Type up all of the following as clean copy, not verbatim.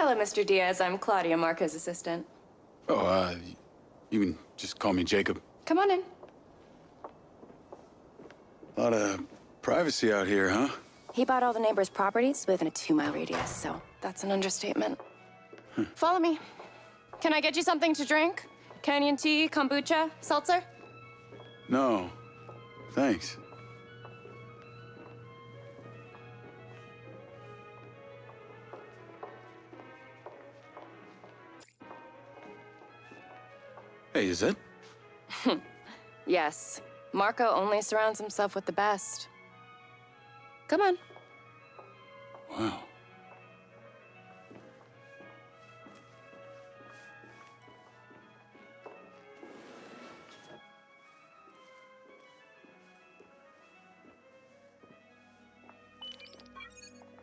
Hello, Mr. Diaz. I'm Claudia, Marco's assistant. Oh, you can just call me Jacob. Come on in. A lot of privacy out here, huh? He bought all the neighbors' properties within a 2-mile radius, so that's an understatement. Follow me. Can I get you something to drink? Canyon tea, kombucha, seltzer? No, thanks. Hey, is that? Yes. Marco only surrounds himself with the best. Come on. Wow.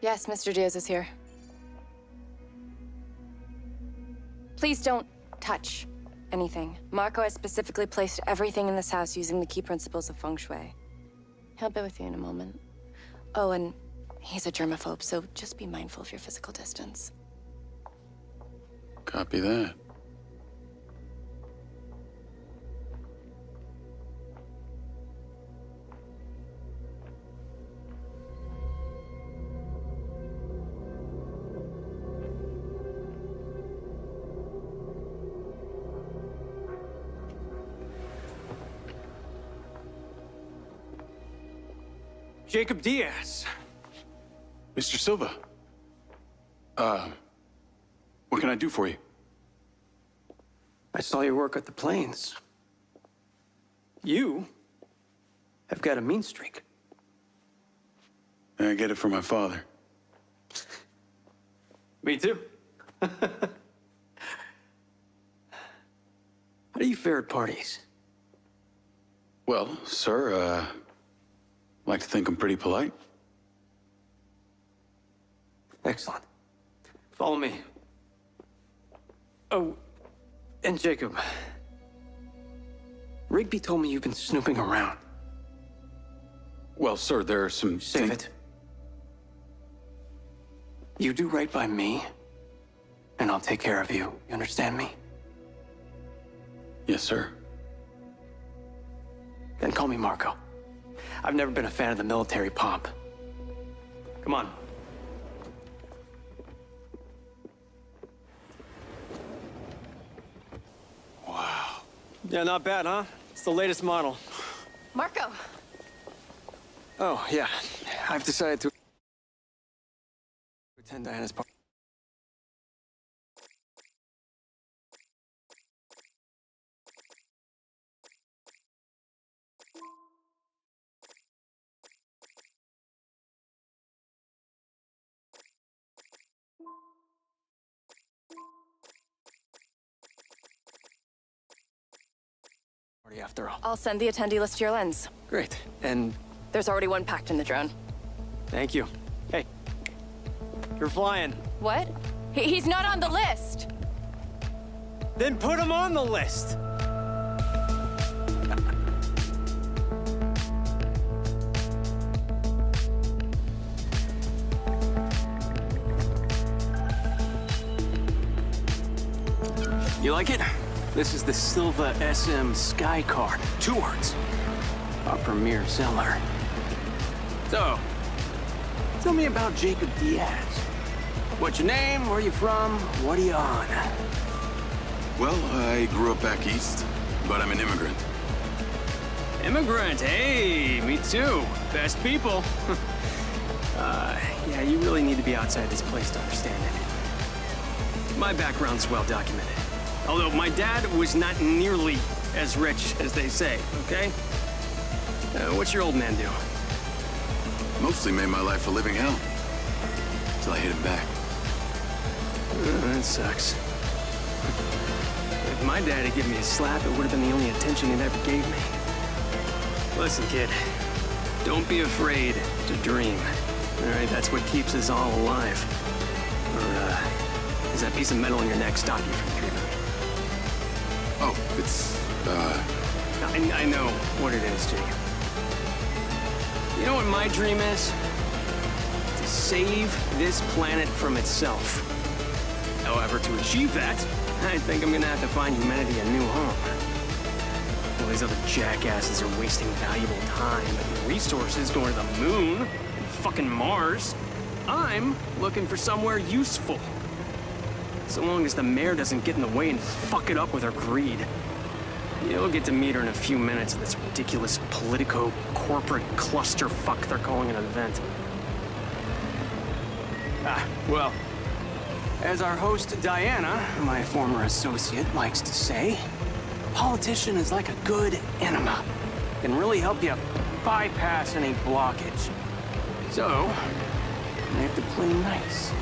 Yes, Mr. Diaz is here. Please don't touch anything. Marco has specifically placed everything in this house using the key principles of feng shui. He'll be with you in a moment. Oh, and he's a germaphobe, so just be mindful of your physical distance. Copy that. Jacob Diaz. Mr. Silva. What can I do for you? I saw your work at the plains. You have got a mean streak. I get it from my father. Me too. How do you fare at parties? Well, sir, like to think I'm pretty polite. Excellent. Follow me. Oh, and Jacob. Rigby told me you've been snooping around. Well, sir, there are some Save it. You do right by me, and I'll take care of you. You understand me? Yes, sir. Then call me Marco. I've never been a fan of the military pomp. Come on. Wow. Yeah, not bad, huh? It's the latest model. Marco! Oh, yeah. I've decided to attend Diana's party. After all. I'll send the attendee list to your lens. Great. And There's already one packed in the drone. thank you. Hey, you're flying. What? He's not on the list! Then put him on the list. You like it? This is the Silva SM Sky Car. 2 words. Our premier seller. So, tell me about Jacob Diaz. What's your name? Where you from? What are you on? Well, I grew up back east, but I'm an immigrant. Immigrant, hey, me too. Best people. Yeah, you really need to be outside this place to understand it. My background's well documented. Although my dad was not nearly as rich as they say, okay? What's your old man do? Mostly made my life a living hell. Till I hit him back. That sucks. If my dad had given me a slap, it would have been the only attention he'd ever gave me. Listen, kid. Don't be afraid to dream. All right, that's what keeps us all alive. Or, is that piece of metal in your neck stop you from dreaming? Oh, it's, I know what it is, Jake. You know what my dream is? To save this planet from itself. However, to achieve that, I think I'm gonna have to find humanity a new home. All these other jackasses are wasting valuable time and resources going to the moon and fucking Mars. I'm looking for somewhere useful. So long as the mayor doesn't get in the way and fuck it up with her greed. You'll get to meet her in a few minutes at this ridiculous politico-corporate clusterfuck they're calling an event. Well, as our host Diana, my former associate, likes to say, a politician is like a good enema. Can really help you bypass any blockage. So, I have to play nice.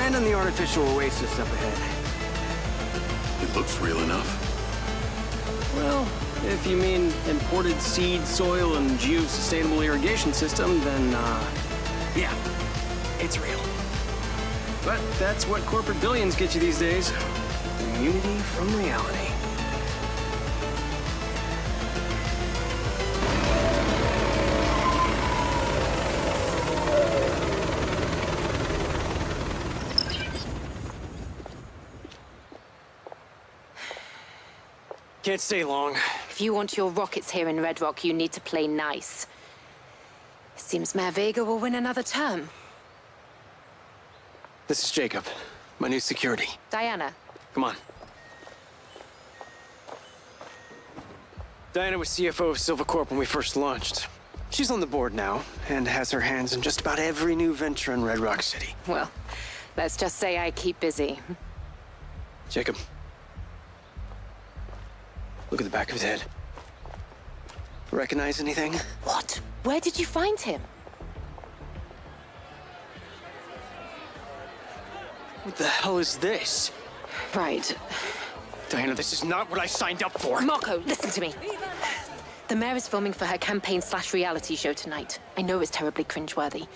And the artificial oasis up ahead. It looks real enough. Well, if you mean imported seed, soil, and geosustainable irrigation system, then, yeah, it's real. But that's what corporate billions get you these days. Immunity from reality. Can't stay long. If you want your rockets here in Red Rock, you need to play nice. Seems Mayor Vega will win another term. This is Jacob, my new security. Diana. Come on. Diana was CFO of Silva Corp when we first launched. She's on the board now, and has her hands in just about every new venture in Red Rock City. Well, let's just say I keep busy. Jacob. Look at the back of his head. Recognize anything? What? Where did you find him? What the hell is this? Right. Diana, this is not what I signed up for. Marco, listen to me. The mayor is filming for her campaign/reality show tonight. I know it's terribly cringeworthy.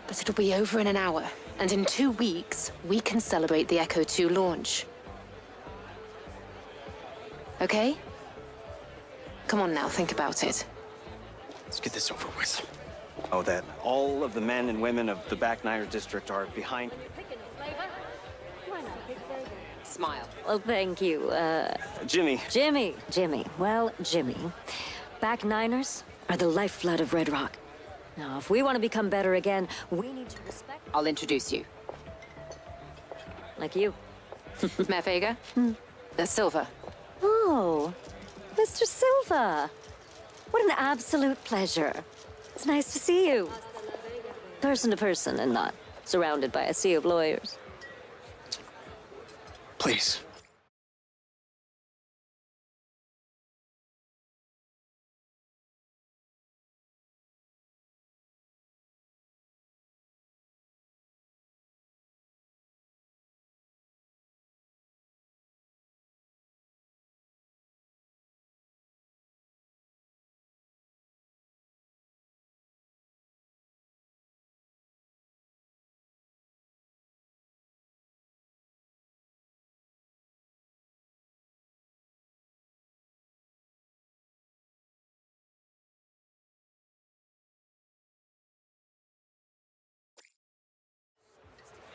But it'll be over in an hour. And in 2 weeks, we can celebrate the Echo 2 launch. Okay? Come on now, think about it. Let's get this over with. Oh, that all of the men and women of the Back Niner district are behind. Smile. Well, thank you. Jimmy. Jimmy. Well, Jimmy. Back Niners are the lifeblood of Red Rock. Now, if we want to become better again, we need to respect... I'll introduce you. like you. Matt Vega? Silva. Oh, Mr. Silva. What an absolute pleasure. It's nice to see you. Person to person and not surrounded by a sea of lawyers. Please.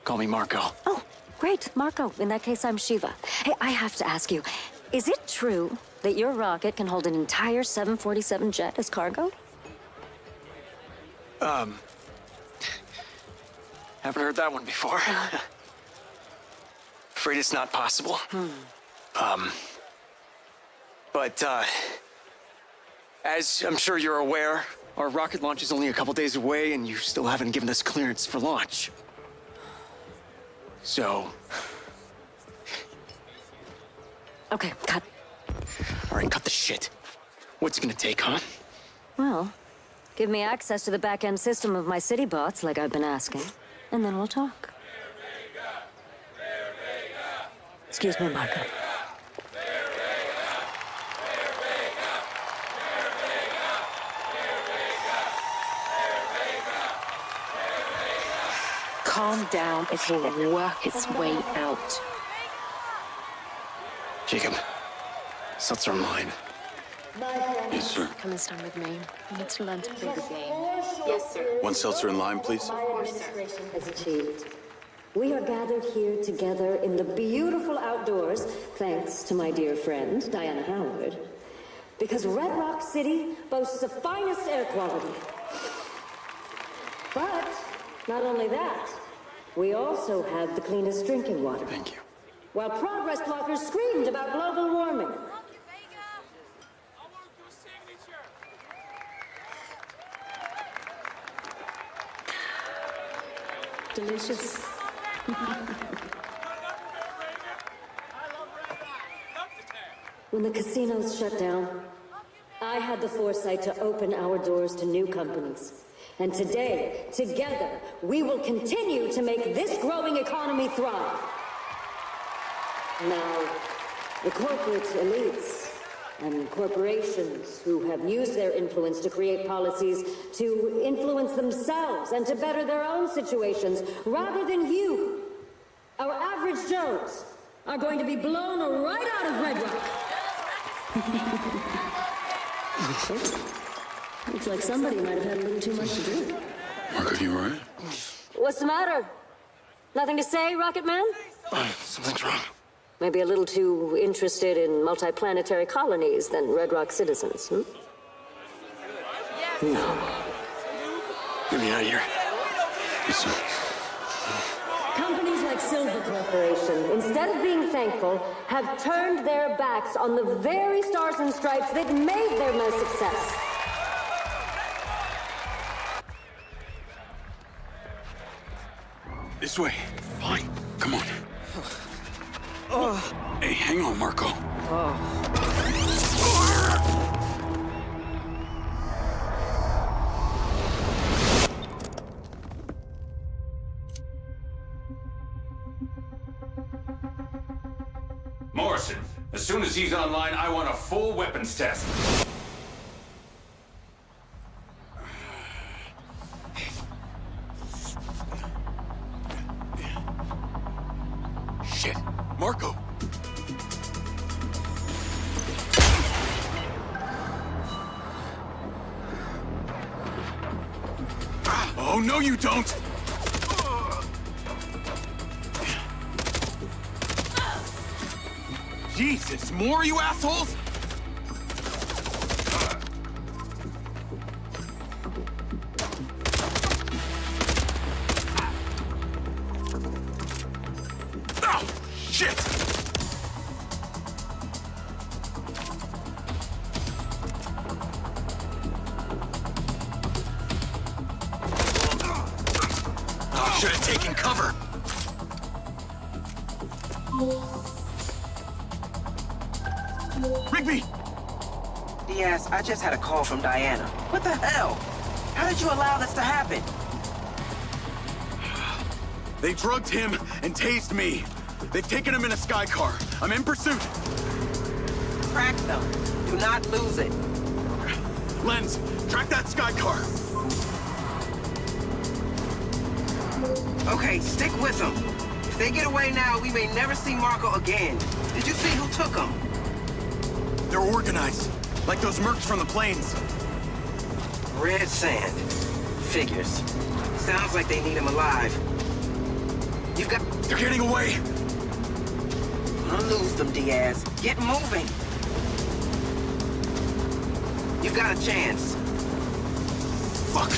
Call me Marco. Oh, great, Marco. In that case, I'm Shiva. Hey, I have to ask you, is it true that your rocket can hold an entire 747 jet as cargo? Haven't heard that one before. Afraid it's not possible. But as I'm sure you're aware, our rocket launch is only a couple days away, and you still haven't given us clearance for launch. So... Okay, cut. All right, cut the shit. What's it gonna take, huh? Well, give me access to the back-end system of my city bots, like I've been asking, and then we'll talk. Excuse me, Marco. Calm down. It will work its way out. Jacob, seltzer online. Yes, sir. Come and stand with me. You need to learn to play the game. Yes, sir. One seltzer in line, please. Has achieved. We are gathered here together in the beautiful outdoors, thanks to my dear friend, Diana Howard, because Red Rock City boasts the finest air quality. But not only that, we also have the cleanest drinking water. Thank you. While progress blockers screamed about global warming. Delicious. When the casinos shut down, I had the foresight to open our doors to new companies. And today, together, we will continue to make this growing economy thrive. Now, the corporate elites and corporations who have used their influence to create policies to influence themselves and to better their own situations, rather than you, our average Joes, are going to be blown right out of Red Rock. Looks like somebody might have had a little too much to drink. Marco, you all right? What's the matter? Nothing to say, Rocket Man? Something's wrong. Maybe a little too interested in multiplanetary colonies than Red Rock citizens, hmm? No. Get me out of here. Yes, sir. Companies like Silver Corporation, instead of being thankful, have turned their backs on the very stars and stripes that made them a success. This way. Fine. Come on. Hey, hang on, Marco. Morrison, as soon as he's online, I want a full weapons test. Shit. Marco. Oh, no, you don't! Jesus, more, you assholes? Oh, shit! Oh, should have taken cover. Rigby! Diaz, I just had a call from Diana. What the hell? How did you allow this to happen? They drugged him and tased me. They've taken him in a sky car. I'm in pursuit. Track them. Do not lose it. Lens, track that sky car. Okay, stick with them. If they get away now, we may never see Marco again. Did you see who took him? They're organized, like those mercs from the plains. Red Sand. Figures. Sounds like they need him alive. You've got... They're getting away. Don't lose them, Diaz. Get moving. You've got a chance. Fuck.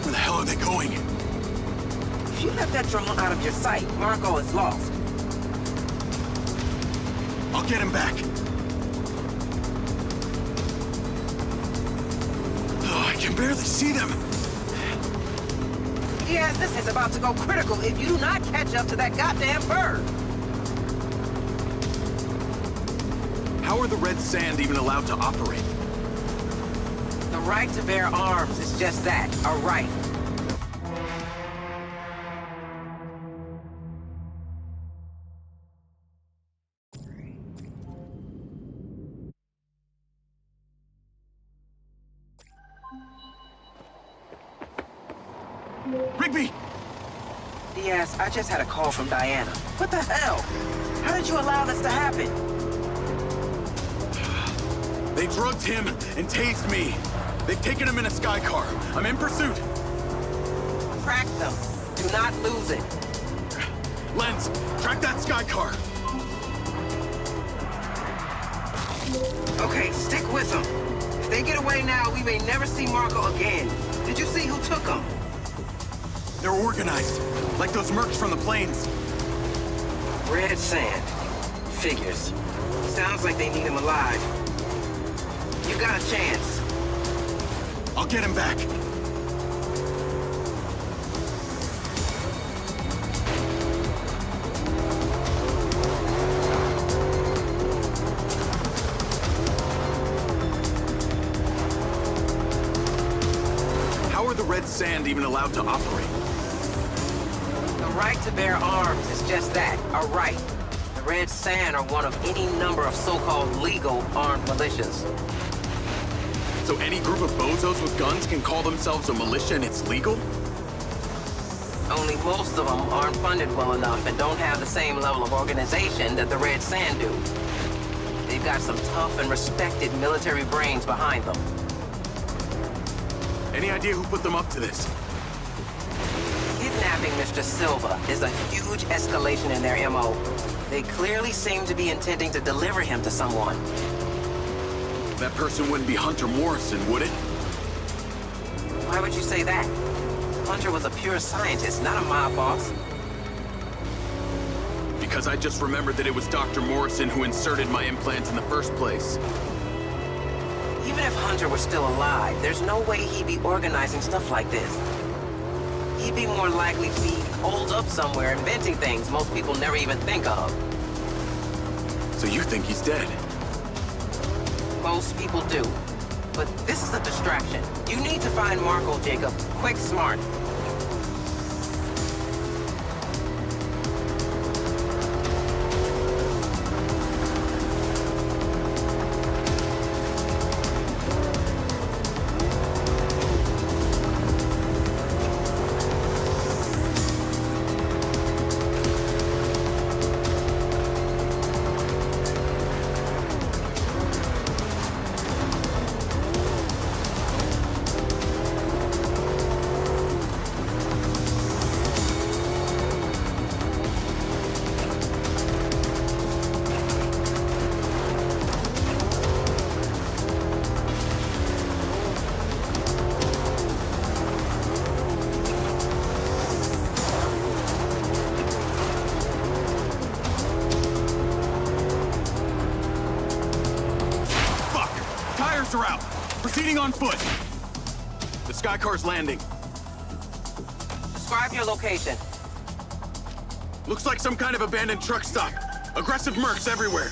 Where the hell are they going? If you let that drone out of your sight, Marco is lost. I'll get him back. Oh, I can barely see them. Diaz, this is about to go critical if you do not catch up to that goddamn bird. How are the Red Sand even allowed to operate? The right to bear arms is just that, a right. Rigby! Diaz, I just had a call from Diana. What the hell? How did you allow this to happen? They drugged him and tased me. They've taken him in a sky car. I'm in pursuit. Track them. Do not lose it. Lens, track that sky car. Okay, stick with them. If they get away now, we may never see Marco again. Did you see who took him? They're organized, like those mercs from the plains. Red Sand. Figures. Sounds like they need him alive. You've got a chance. I'll get him back. How are the Red Sand even allowed to operate? The right to bear arms is just that, a right. The Red Sand are one of any number of so-called legal armed militias. So any group of bozos with guns can call themselves a militia and it's legal? Only most of them aren't funded well enough and don't have the same level of organization that the Red Sand do. They've got some tough and respected military brains behind them. Any idea who put them up to this? Kidnapping Mr. Silva is a huge escalation in their MO. They clearly seem to be intending to deliver him to someone. That person wouldn't be Hunter Morrison, would it? Why would you say that? Hunter was a pure scientist, not a mob boss. Because I just remembered that it was Dr. Morrison who inserted my implants in the first place. Even if Hunter were still alive, there's no way he'd be organizing stuff like this. He'd be more likely to be holed up somewhere inventing things most people never even think of. So you think he's dead? Most people do. But this is a distraction. You need to find Marco, Jacob. Quick, smart. Proceeding on foot. The sky car's landing. Describe your location. Looks like some kind of abandoned truck stop. Aggressive mercs everywhere.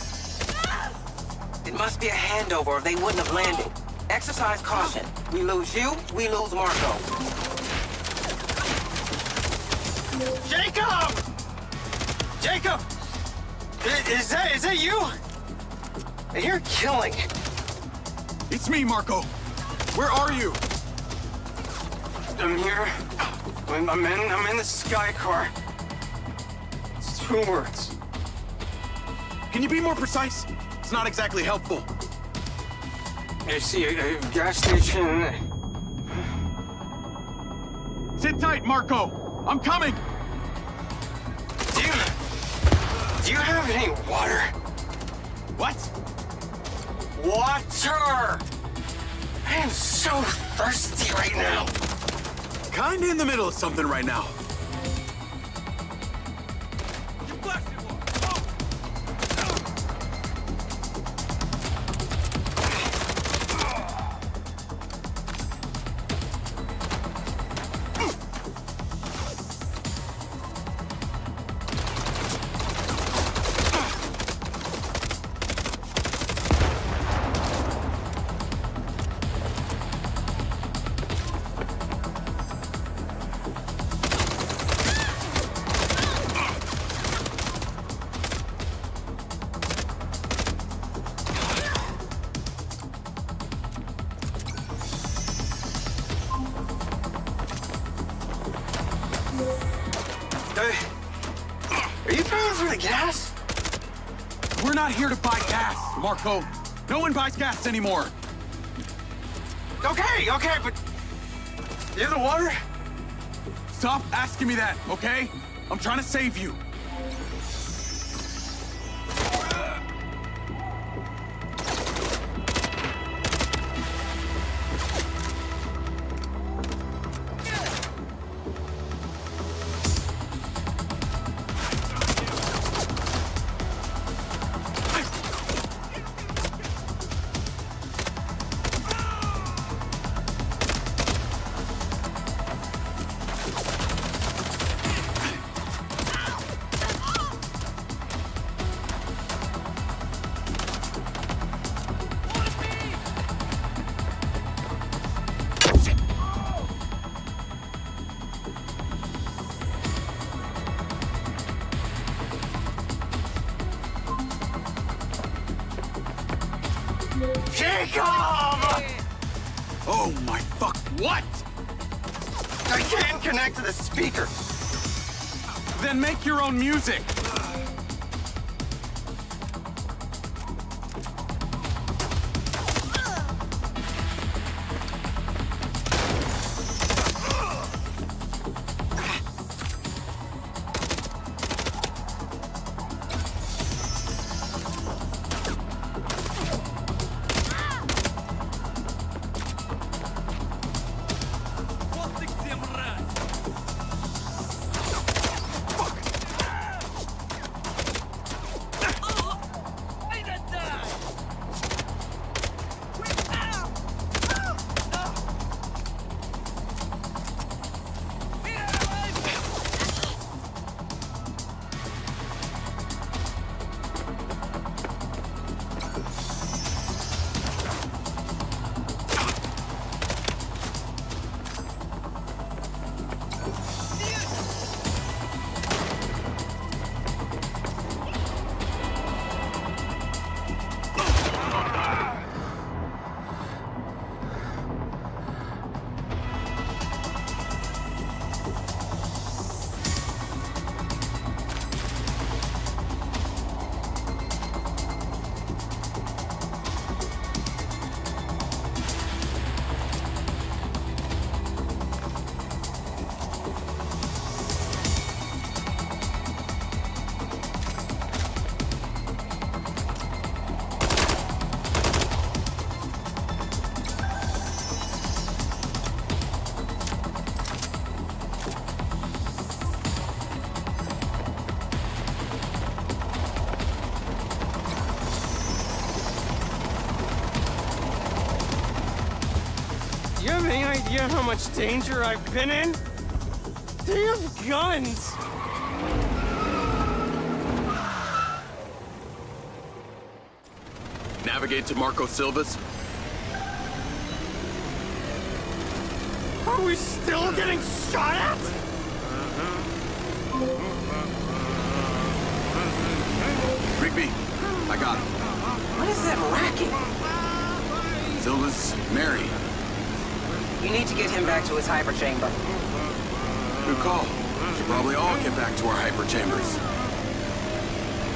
It must be a handover or they wouldn't have landed. Exercise caution. We lose you, we lose Marco. Jacob! Jacob! Is that you? You're killing. It's me, Marco. Where are you? I'm here. I'm in the sky car. It's 2 words. Can you be more precise? It's not exactly helpful. I see a gas station. Sit tight, Marco. I'm coming. Do you have any water? What? Water! I am so thirsty right now. Kinda in the middle of something right now. Are you paying for the gas? We're not here to buy gas, Marco. No one buys gas anymore. Okay, but you have the water? Stop asking me that, okay? I'm trying to save you. Jacob! Oh my fuck, what? I can't connect to the speaker. Then make your own music. idea how much danger I've been in? They have guns! Navigate to Marco Silva's. Are we still getting shot at? Rigby, I got him. What is that racket? Silva's Mary. You need to get him back to his hyperchamber. Good call. Should probably all get back to our hyperchambers.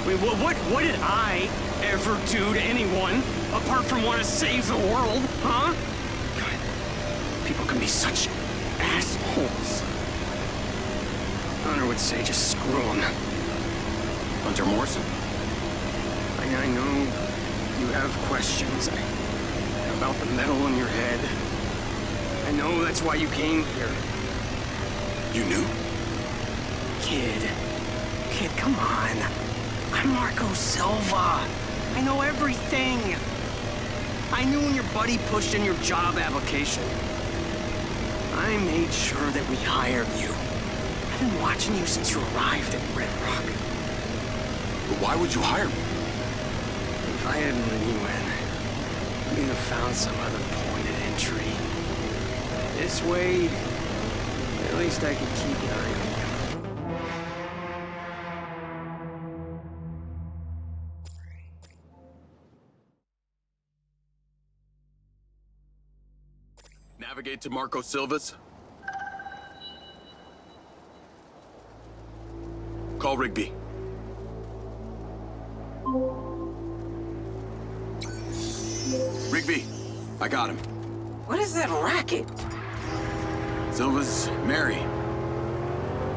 Wait, what did I ever do to anyone apart from want to save the world, huh? God, people can be such assholes. Hunter would say just screw them. Hunter Morrison? I know you have questions about the metal in your head. I know that's why you came here. You knew? Kid, come on. I'm Marco Silva. I know everything. I knew when your buddy pushed in your job application. I made sure that we hired you. I've been watching you since you arrived at Red Rock. But why would you hire me? If I hadn't let you in, you'd have found some other point of entry. This way, at least I could keep an eye on you. Navigate to Marco Silva's. Call Rigby. Rigby, I got him. What is that racket? Silva's Mary.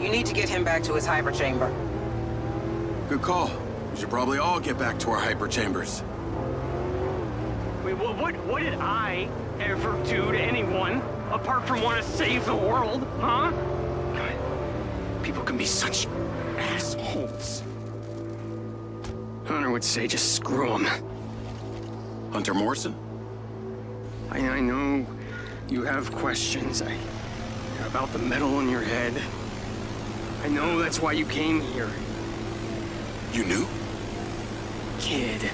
You need to get him back to his hyperchamber. Good call. We should probably all get back to our hyperchambers. Wait, what did I ever do to anyone apart from want to save the world, huh? God, people can be such assholes. Hunter would say just screw them. Hunter Morrison? I know you have questions about the metal in your head. I know that's why you came here. You knew? Kid,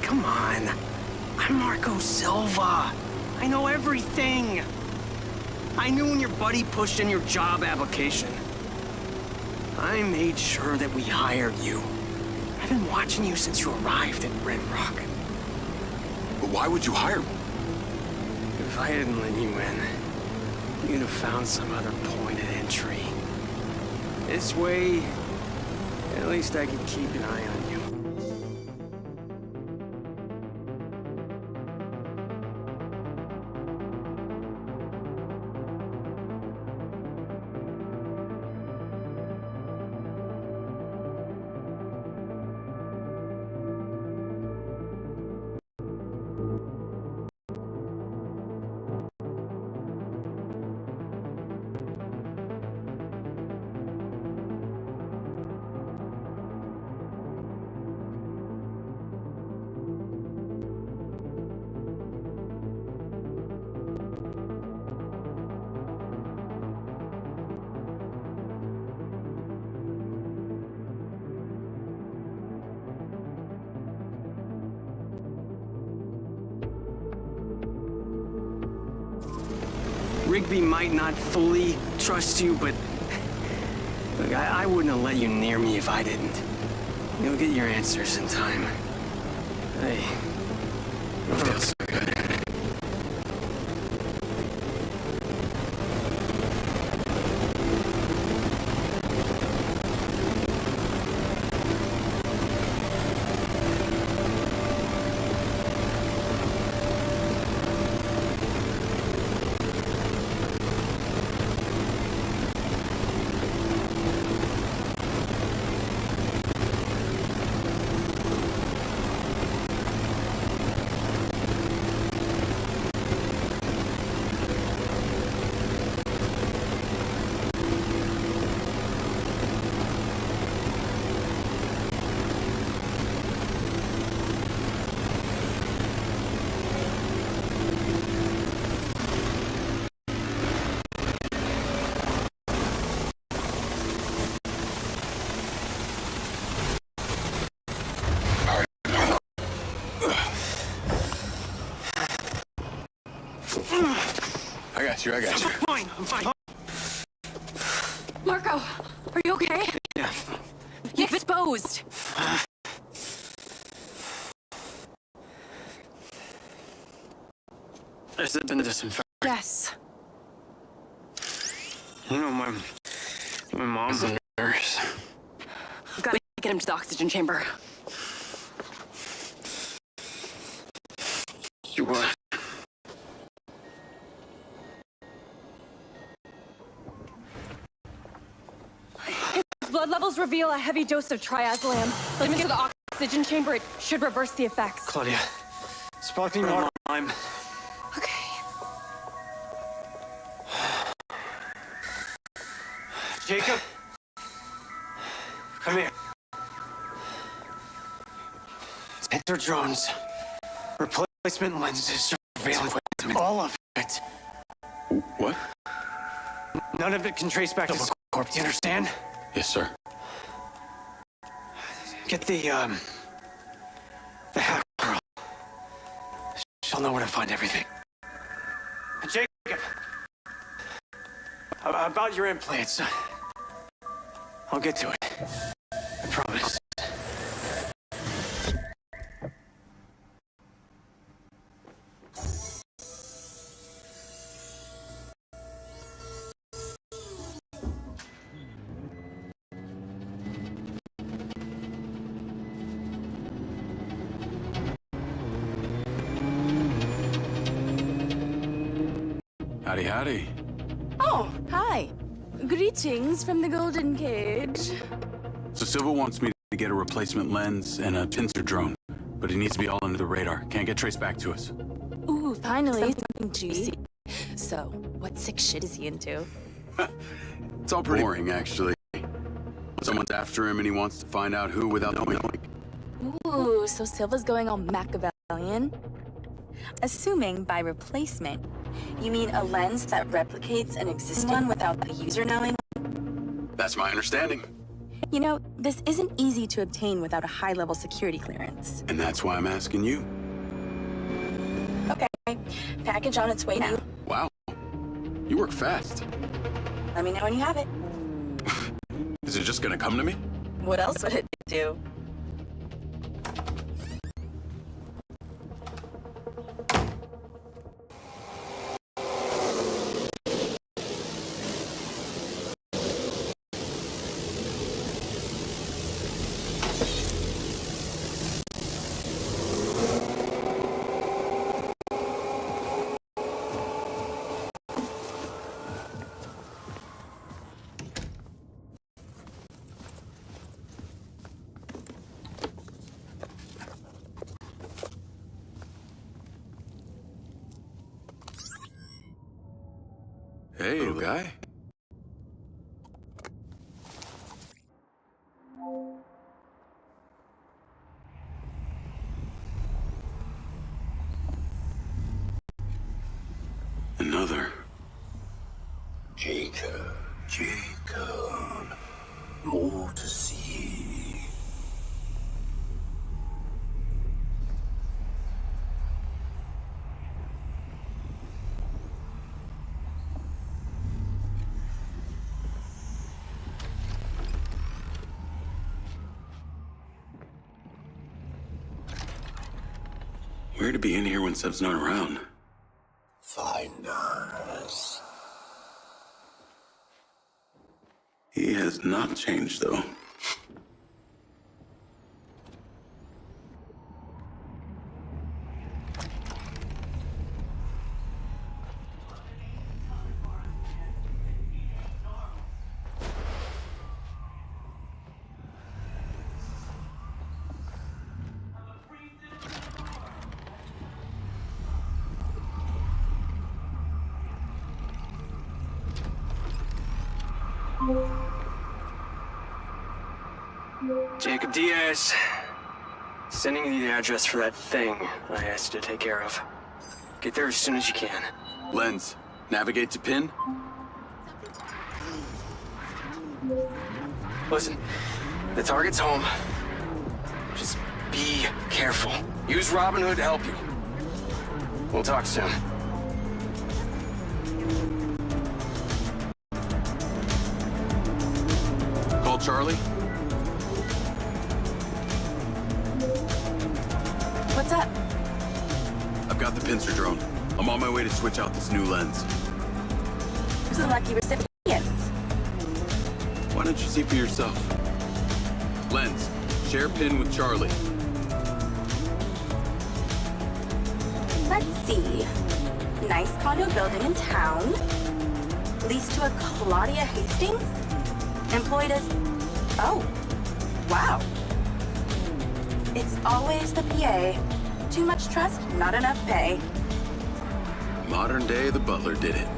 come on. I'm Marco Silva. I know everything. I knew when your buddy pushed in your job application. I made sure that we hired you. I've been watching you since you arrived at Red Rock. But why would you hire me? If I hadn't let you in, you'd have found some other point of entry. This way, at least I could keep an eye on you. Rigby might not fully trust you, but look, I wouldn't have let you near me if I didn't. You'll get your answers in time. Hey, it feels so good. here. I got you. I'm fine. Marco, are you okay? Yeah. You're exposed. Has it been disinfected? Yes. You know, my mom's a nurse. We've got to get him to the oxygen chamber. You what? His blood levels reveal a heavy dose of triazolam. Let's get to the oxygen chamber. It should reverse the effects. Claudia, sparkling water. Okay. Jacob, come here. Enter drones. Replacement lenses, surveillance equipment, all of it. What? None of it can trace back to the corpse. You understand? Yes, sir. Get the hack girl. She'll know where to find everything. And Jacob, about your implants, I'll get to it. I promise. Howdy, howdy. Oh, hi. Greetings from the Golden Cage. So Silva wants me to get a replacement lens and a pincer drone, but he needs to be all under the radar. Can't get traced back to us. Ooh, finally something juicy. So, what sick shit is he into? It's all pretty boring, actually. Someone's after him and he wants to find out who without knowing. Ooh, so Silva's going all Machiavellian? Assuming by replacement, you mean a lens that replicates an existing one without the user knowing? That's my understanding. You know, this isn't easy to obtain without a high-level security clearance. And that's why I'm asking you. Okay, package on its way now. Wow. You work fast. Let me know when you have it. Is it just gonna come to me? What else would it do? Hey, little guy. Another. Jacob, more to see. Weird to be in here when Seb's not around. Find us. He has not changed, though. Jacob Diaz. Sending you the address for that thing I asked you to take care of. Get there as soon as you can. Lens, navigate to pin. Listen, the target's home. Just be careful. Use Robin Hood to help you. We'll talk soon. Charlie? What's up? I've got the pincer drone. I'm on my way to switch out this new lens. Who's the lucky recipient? Why don't you see for yourself? Lens, share pin with Charlie. Let's see. Nice condo building in town. Leased to a Claudia Hastings? Employed as... Oh. Wow. It's always the PA. Too much trust, not enough pay. Modern day, the butler did it.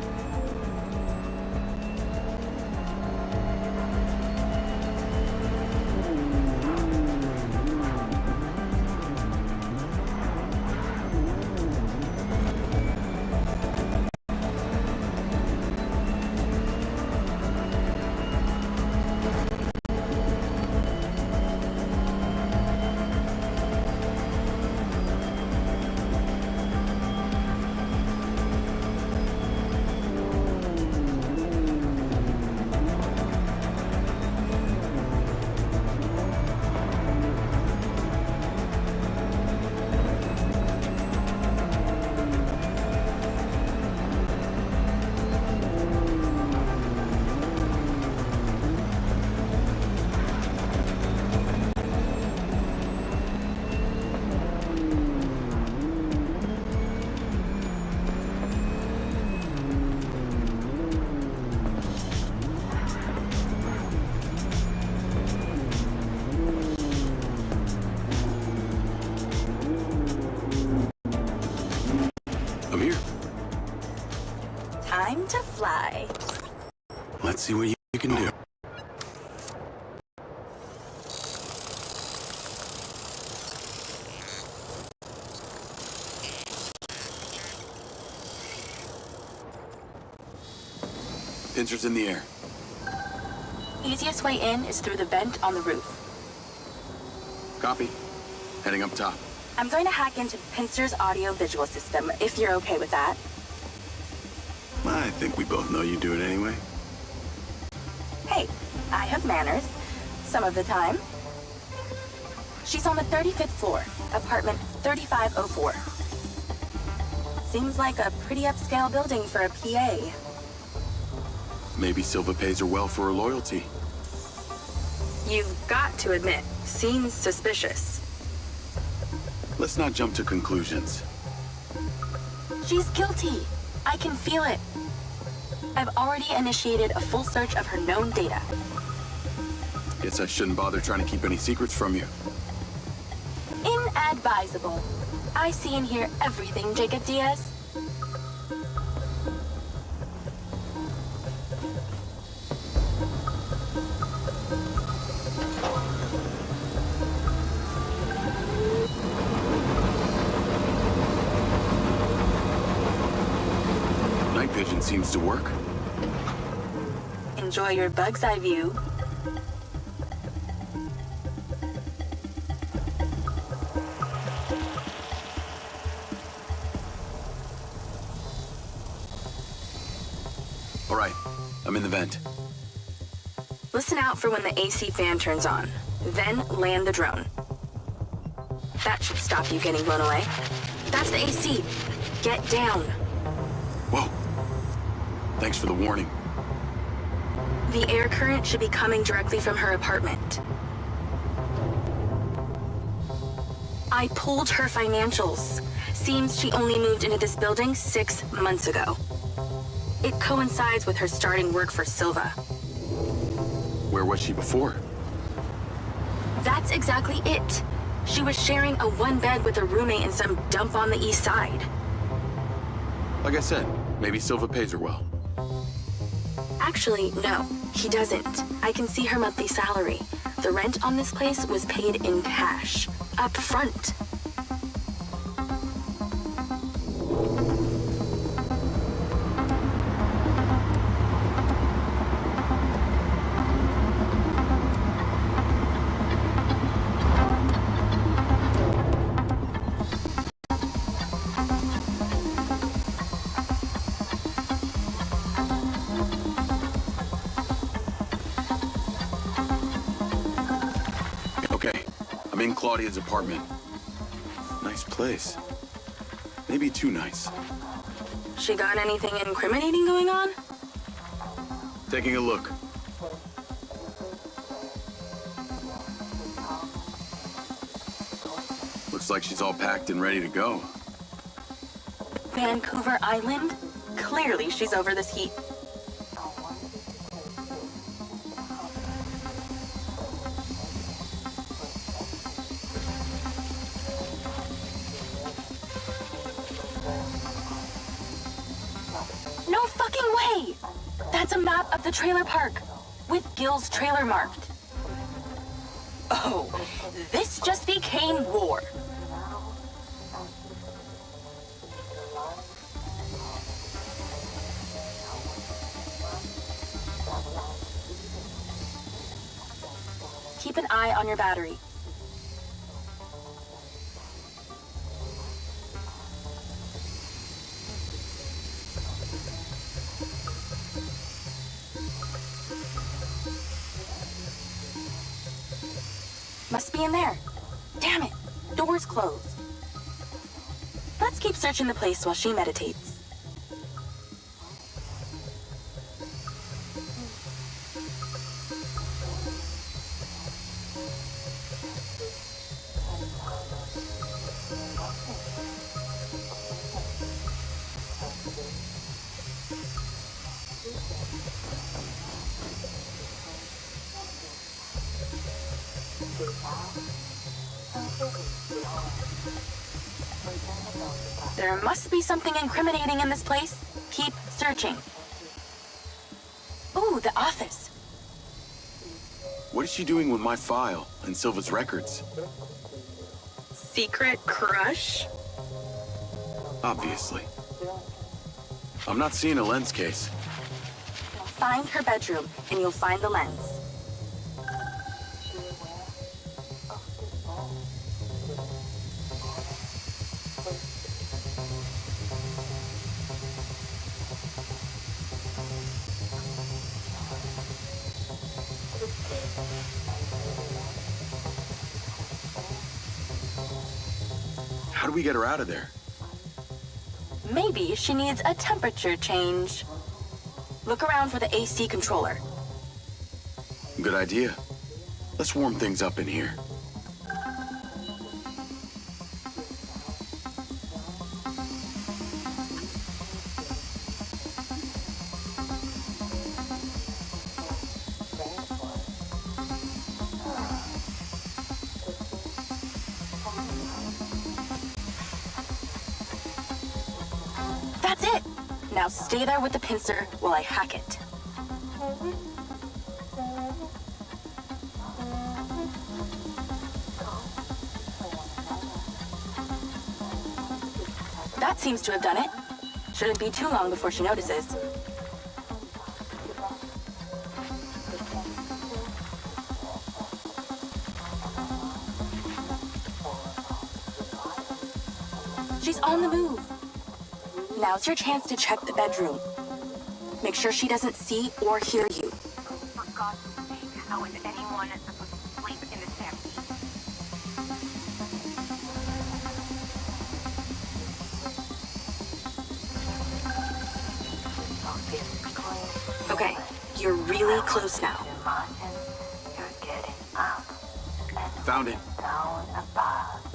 I'm here. Time to fly. Let's see what you can do. Pincer's in the air. Easiest way in is through the vent on the roof. Copy. Heading up top. I'm going to hack into Pincer's audio-visual system, if you're okay with that. I think we both know you do it anyway. Hey, I have manners. Some of the time. She's on the 35th floor, apartment 3504. Seems like a pretty upscale building for a PA. Maybe Silva pays her well for her loyalty. You've got to admit, seems suspicious. Let's not jump to conclusions. She's guilty. I can feel it. I've already initiated a full search of her known data. Guess I shouldn't bother trying to keep any secrets from you. Inadvisable. I see and hear everything, Jacob Diaz. Night vision seems to work. Enjoy your bug's eye view. All right, I'm in the vent. Listen out for when the AC fan turns on. Then land the drone. That should stop you getting blown away. That's the AC. Get down. Whoa. Thanks for the warning. The air current should be coming directly from her apartment. I pulled her financials. Seems she only moved into this building 6 months ago. It coincides with her starting work for Silva. Where was she before? That's exactly it. She was sharing a one bed with a roommate in some dump on the east side. Like I said, maybe Silva pays her well. Actually, no, he doesn't. I can see her monthly salary. The rent on this place was paid in cash, up front. I'm in Claudia's apartment. Nice place. Maybe too nice. She got anything incriminating going on? Taking a look. Looks like she's all packed and ready to go. Vancouver Island? Clearly she's over this heat. No fucking way! That's a map of the trailer park, with Gil's trailer marked. Oh, this just became war. Keep an eye on your battery. Must be in there. Damn it, door's closed. Let's keep searching the place while she meditates. There must be something incriminating in this place. Keep searching. Ooh, the office. What is she doing with my file and Silva's records? Secret crush? Obviously. I'm not seeing a lens case. Find her bedroom, and you'll find the lens. How do we get her out of there? Maybe she needs a temperature change. Look around for the AC controller. Good idea. Let's warm things up in here. That's it! Now stay there with the pincer while I hack it. That seems to have done it. Shouldn't be too long before she notices. She's on the move. Now's your chance to check the bedroom. Make sure she doesn't see or hear you. For God's sake, how is anyone supposed to sleep in this taxi? Okay, you're really close now. Found it.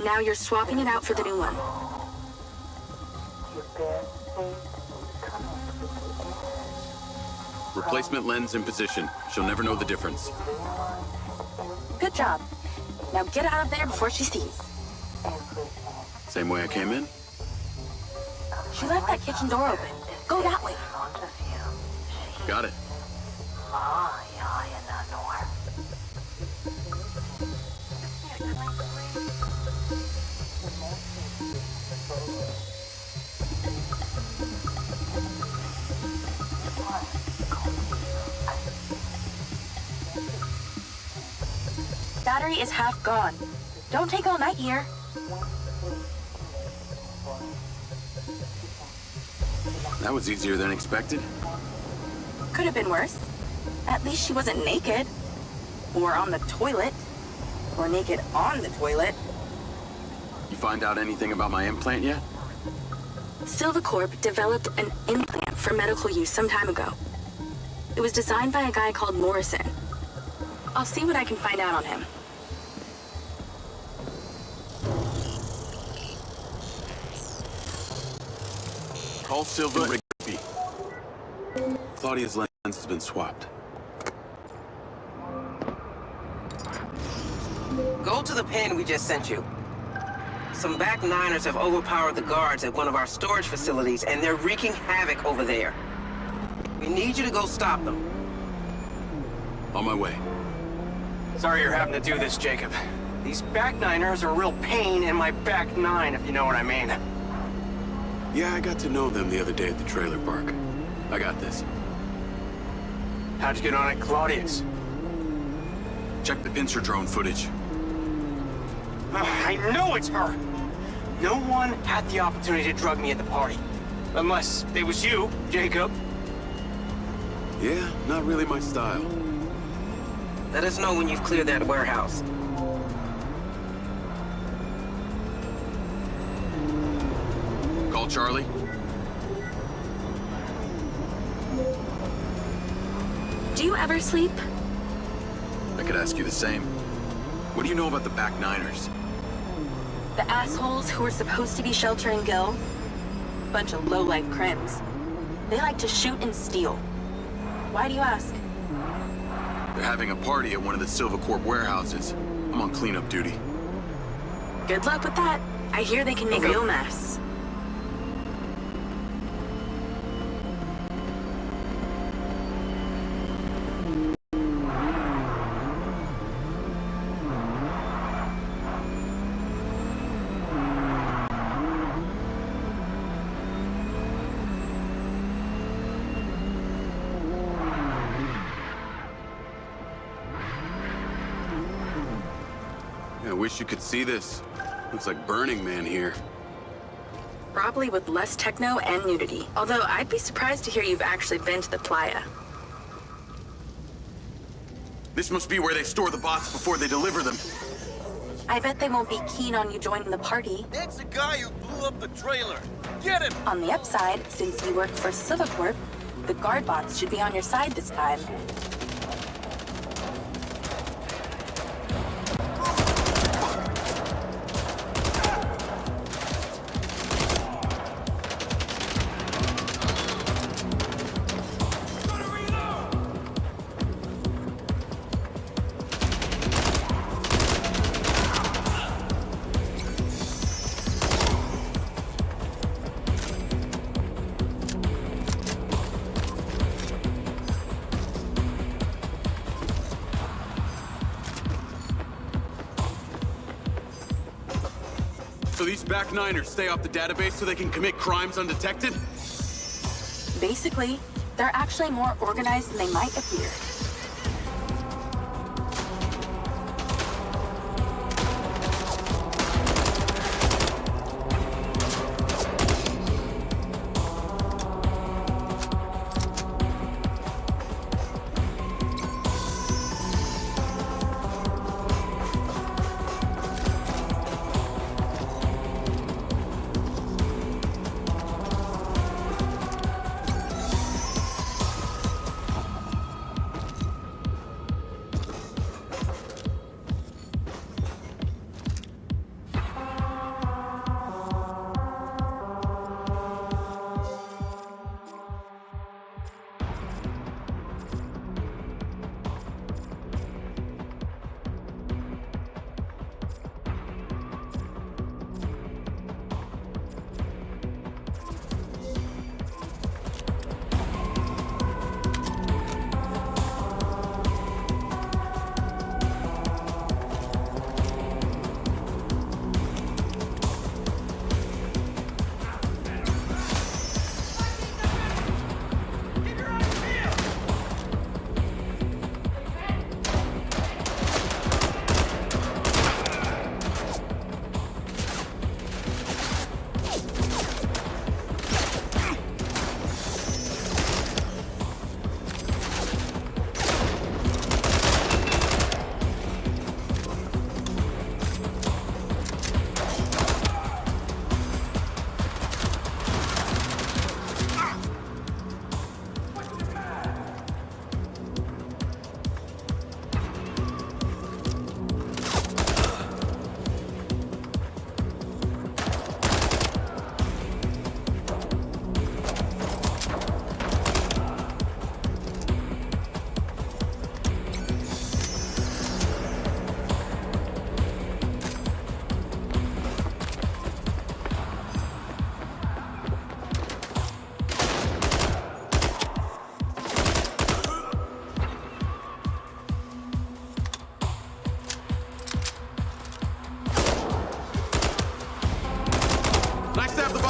Now you're swapping it out for the new one. Replacement lens in position. She'll never know the difference. Good job. Now get out of there before she sees. Same way I came in? She left that kitchen door open. Go that way. Got it. Battery is half gone. Don't take all night here. That was easier than expected. Could have been worse. At least she wasn't naked. Or on the toilet. Or naked on the toilet. You find out anything about my implant yet? Silvacorp developed an implant for medical use some time ago. It was designed by a guy called Morrison. I'll see what I can find out on him. Call Silva and Rigby. Claudia's lens has been swapped. Go to the pen we just sent you. Some back niners have overpowered the guards at one of our storage facilities, and they're wreaking havoc over there. We need you to go stop them. On my way. Sorry you're having to do this, Jacob. These back niners are a real pain in my back nine, if you know what I mean. Yeah, I got to know them the other day at the trailer park. I got this. How'd you get on at Claudia's? Check the pincer drone footage. I know it's her! No one had the opportunity to drug me at the party. Unless it was you, Jacob. Yeah, not really my style. Let us know when you've cleared that warehouse. Call Charlie. Do you ever sleep? I could ask you the same. What do you know about the back niners? The assholes who were supposed to be sheltering Gil? Bunch of low-life crims. They like to shoot and steal. Why do you ask? They're having a party at one of the Silvacorp warehouses. I'm on cleanup duty. Good luck with that. I hear they can make a real mess. I wish you could see this. Looks like Burning Man here. Probably with less techno and nudity. Although I'd be surprised to hear you've actually been to the playa. This must be where they store the bots before they deliver them. I bet they won't be keen on you joining the party. That's the guy who blew up the trailer. Get him! On the upside, since you work for Silvacorp, the guard bots should be on your side this time. So these back niners stay off the database so they can commit crimes undetected? Basically, they're actually more organized than they might appear.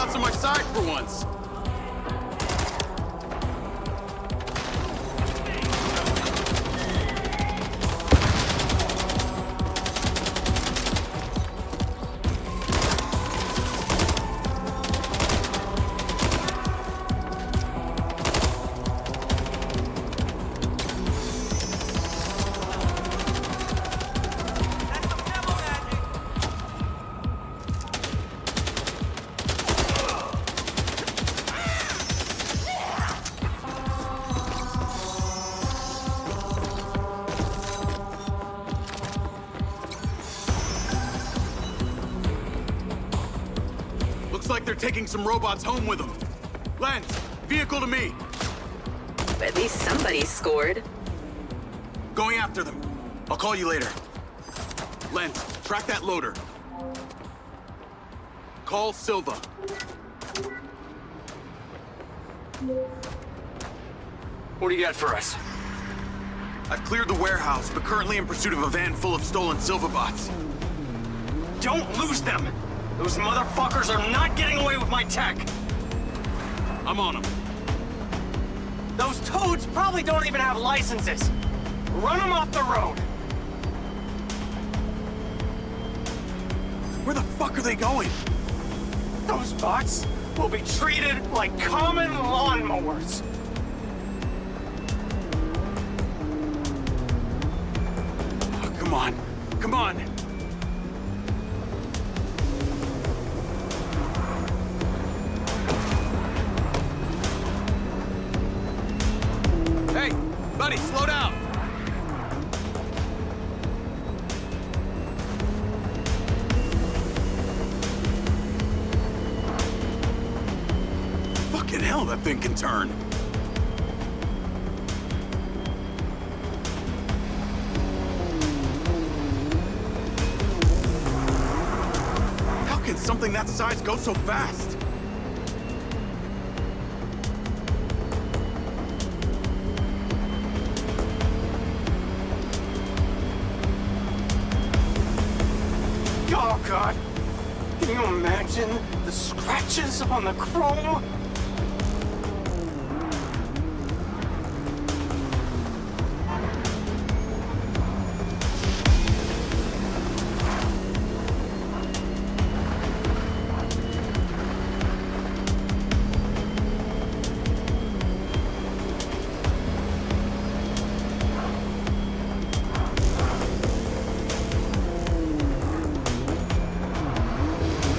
robots on my side for once. Looks like they're taking some robots home with them. Lens, vehicle to me. At least somebody scored. Going after them. I'll call you later. Lens, track that loader. Call Silva. What do you got for us? I've cleared the warehouse, but currently in pursuit of a van full of stolen Silva bots. Don't lose them! Those motherfuckers are not getting away with my tech! I'm on them. Those toads probably don't even have licenses! Run them off the road! Where the fuck are they going? Those bots will be treated like common lawnmowers! Oh, come on. Come on! Hey, buddy, slow down! Fucking hell, that thing can turn! How can something that size go so fast? Oh, God! Can you imagine the scratches on the chrome?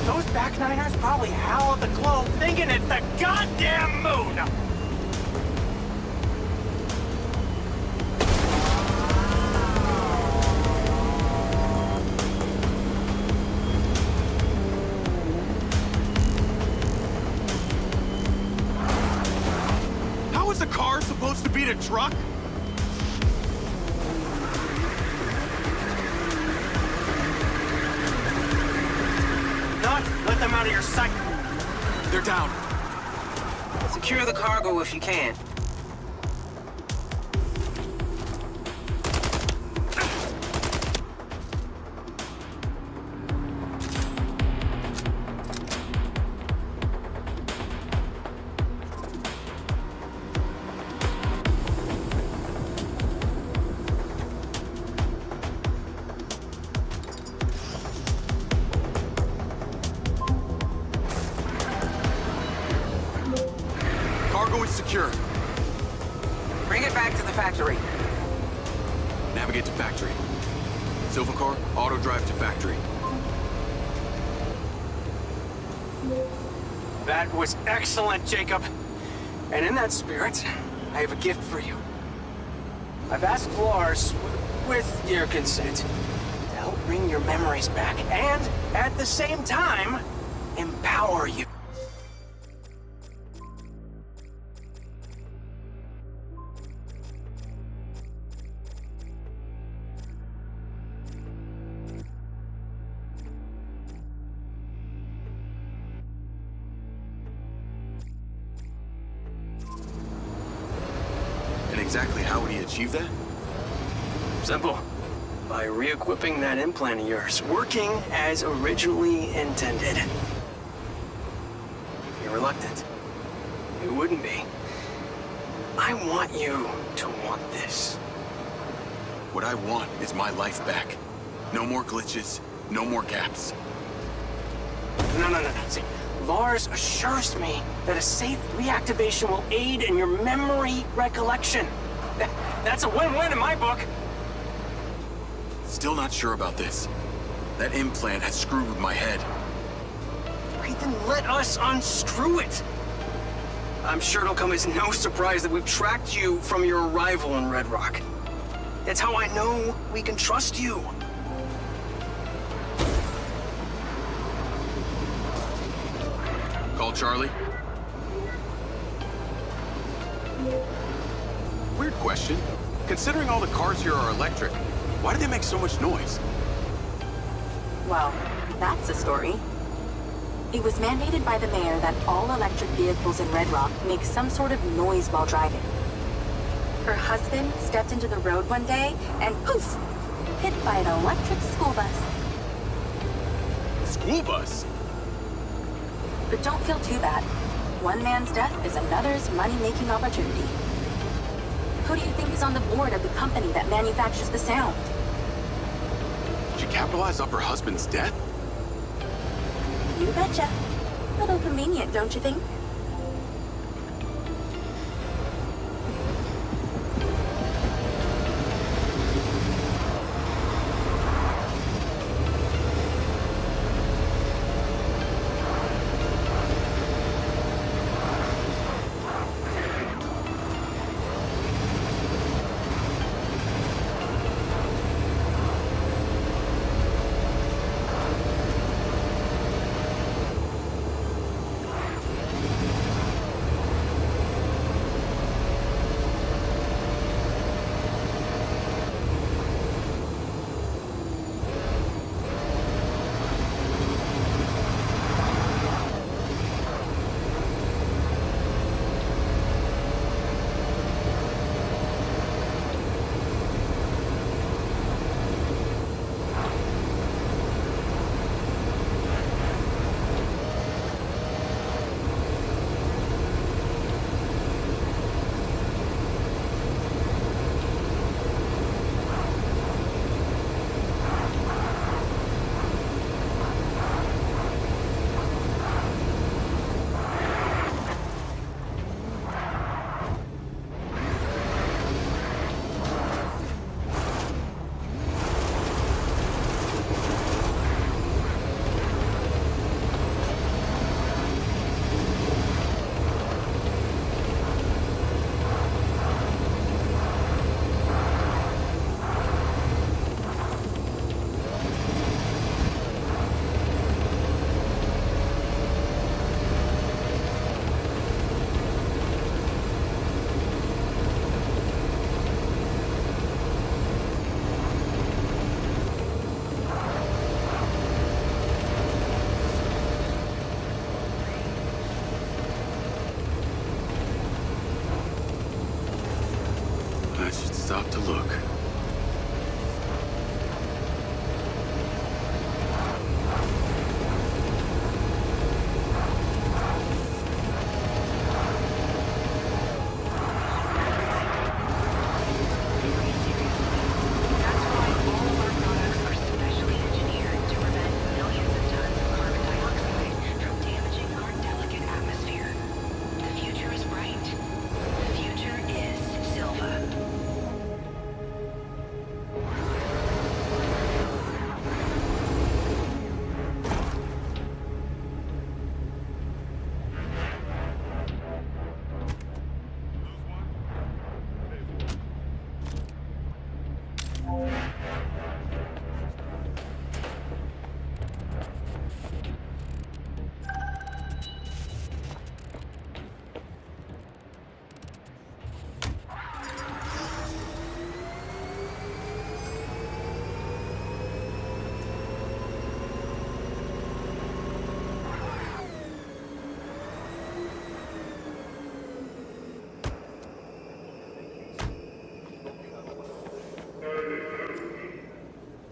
Those back-niners probably howl at the globe thinking it's the goddamn moon! How is a car supposed to beat a truck? Not let them out of your sight! They're down. Secure the cargo if you can. Cargo is secure. Bring it back to the factory. Navigate to factory. Silva car, auto drive to factory. That was excellent, Jacob. And in that spirit, I have a gift for you. I've asked Lars, with your consent, to help bring your memories back and, at the same time, empower you. And exactly how would he achieve that? Simple. By re-equipping that implant of yours, working as originally intended. reluctant. It wouldn't be. I want you to want this. What I want is my life back. No more glitches, no more gaps. No. See, Lars assures me that a safe reactivation will aid in your memory recollection. That's a win-win in my book. Still not sure about this. That implant has screwed with my head. Okay, then let us unscrew it. I'm sure it'll come as no surprise that we've tracked you from your arrival in Red Rock. That's how I know we can trust you. Call Charlie. Weird question. Considering all the cars here are electric, why do they make so much noise? Well, that's a story. It was mandated by the mayor that all electric vehicles in Red Rock make some sort of noise while driving. Her husband stepped into the road one day and poof! Hit by an electric school bus. A school bus? But don't feel too bad. One man's death is another's money-making opportunity. Who do you think is on the board of the company that manufactures the sound? She capitalized off her husband's death? You betcha. Little convenient, don't you think? I should stop to look.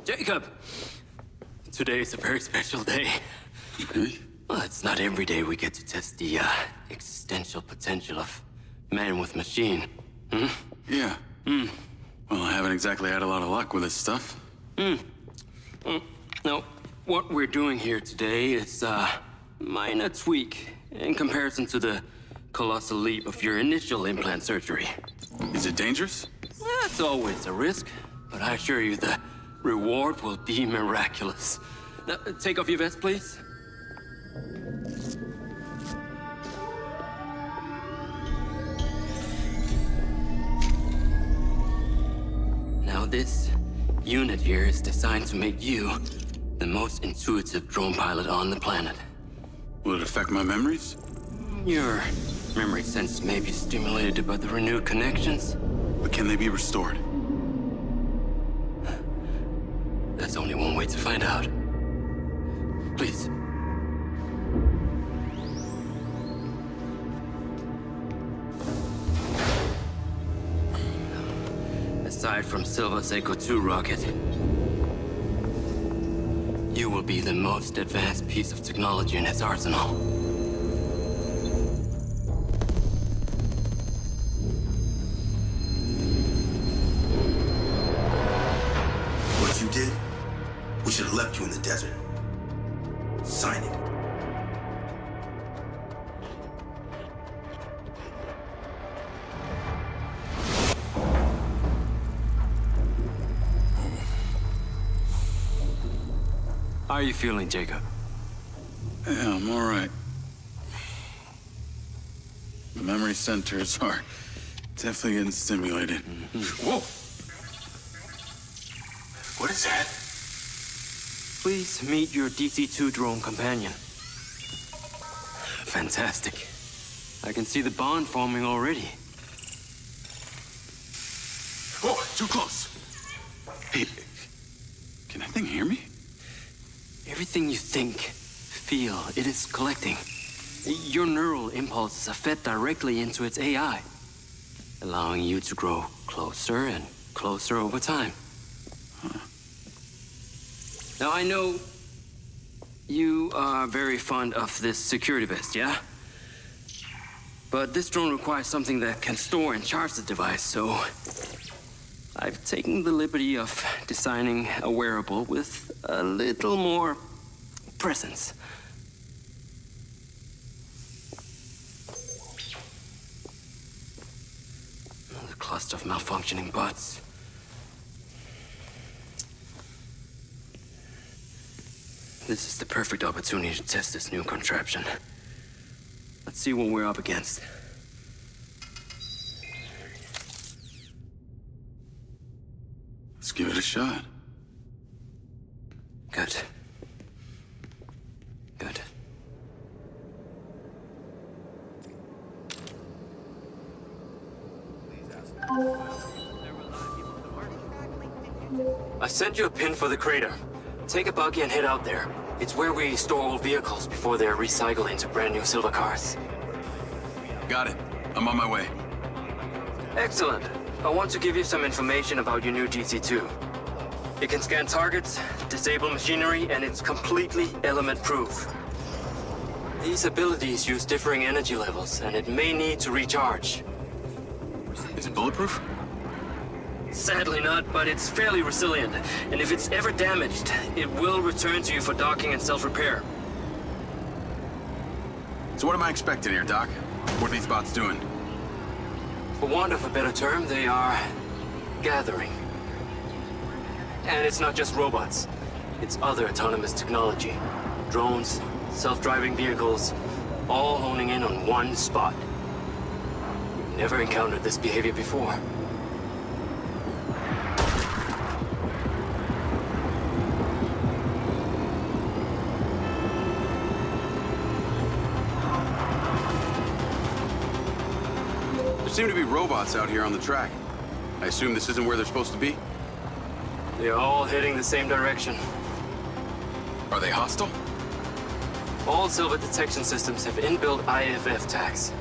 Jacob! Today is a very special day. Okay. Well, it's not every day we get to test the existential potential of man with machine. Hmm? Yeah. Well, I haven't exactly had a lot of luck with this stuff. No, what we're doing here today is a minor tweak in comparison to the colossal leap of your initial implant surgery. Is it dangerous? That's always a risk, but I assure you the reward will be miraculous. Now, take off your vest, please. Now this unit here is designed to make you the most intuitive drone pilot on the planet. Will it affect my memories? Your memory sense may be stimulated by the renewed connections. But can they be restored? There's only one way to find out. Please. Aside from Silva's Echo 2 rocket, you will be the most advanced piece of technology in his arsenal. What you did, we should have left you in the desert. Sign it. How are you feeling, Jacob? Yeah, I'm all right. The memory centers are definitely getting stimulated. Whoa! What is that? Please meet your DC-2 drone companion. Fantastic. I can see the bond forming already. Whoa, too close. Hey, can that thing hear me? Everything you think, feel, it is collecting. Your neural impulses are fed directly into its AI, allowing you to grow closer and closer over time. Now, I know you are very fond of this security vest, yeah? But this drone requires something that can store and charge the device, so I've taken the liberty of designing a wearable with a little more presence. The cluster of malfunctioning bots. This is the perfect opportunity to test this new contraption. Let's see what we're up against. Let's give it a shot. Good. Good. I sent you a pin for the crater. Take a buggy and head out there. It's where we store old vehicles before they're recycled into brand new silver cars. Got it. I'm on my way. Excellent. I want to give you some information about your new DC-2. It can scan targets, disable machinery, and it's completely element-proof. These abilities use differing energy levels, and it may need to recharge. Is it bulletproof? Sadly not, but it's fairly resilient, and if it's ever damaged, it will return to you for docking and self-repair. So what am I expecting here, Doc? What are these bots doing? For want of a better term, they are gathering. And it's not just robots. It's other autonomous technology. Drones, self-driving vehicles, all honing in on one spot. We've never encountered this behavior before. There seem to be robots out here on the track. I assume this isn't where they're supposed to be? They're all heading the same direction. Are they hostile? All Silva detection systems have inbuilt IFF tags.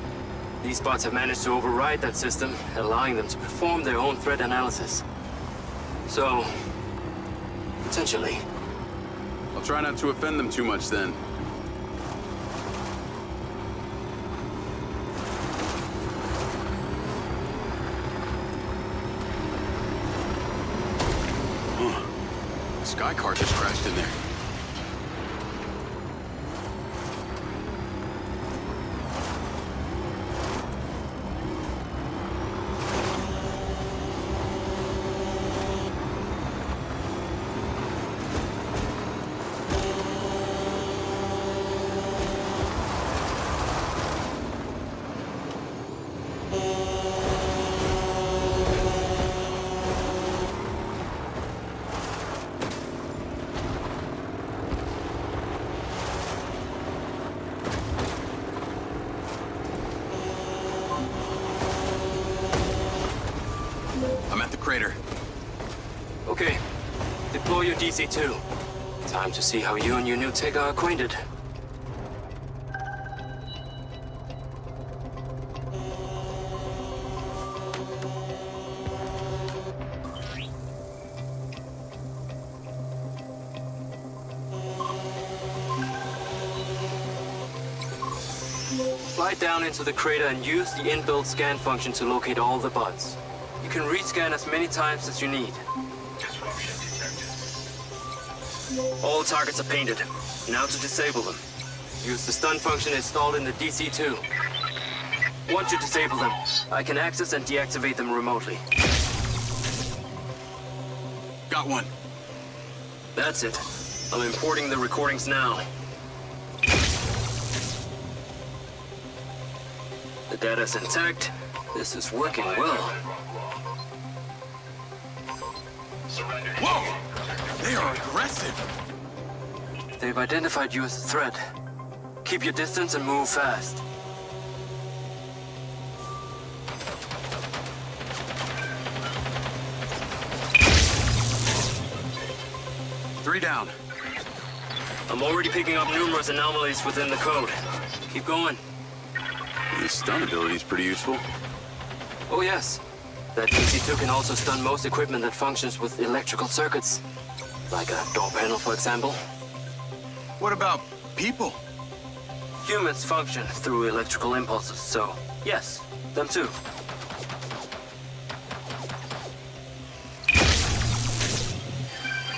These bots have managed to override that system, allowing them to perform their own threat analysis. So, potentially. I'll try not to offend them too much then. in there. I'm at the crater. Okay. Deploy your DC-2. Time to see how you and your new tech are acquainted. Slide down into the crater and use the inbuilt scan function to locate all the buds. You can rescan as many times as you need. All targets are painted. Now to disable them. Use the stun function installed in the DC-2. Once you disable them, I can access and deactivate them remotely. Got one. That's it. I'm importing the recordings now. The data's intact. This is working well. Whoa! They are aggressive! They've identified you as a threat. Keep your distance and move fast. Three down. I'm already picking up numerous anomalies within the code. Keep going. The stun ability is pretty useful. Oh yes. That DC-2 can also stun most equipment that functions with electrical circuits. Like a door panel, for example. What about people? Humans function through electrical impulses, so yes, them too.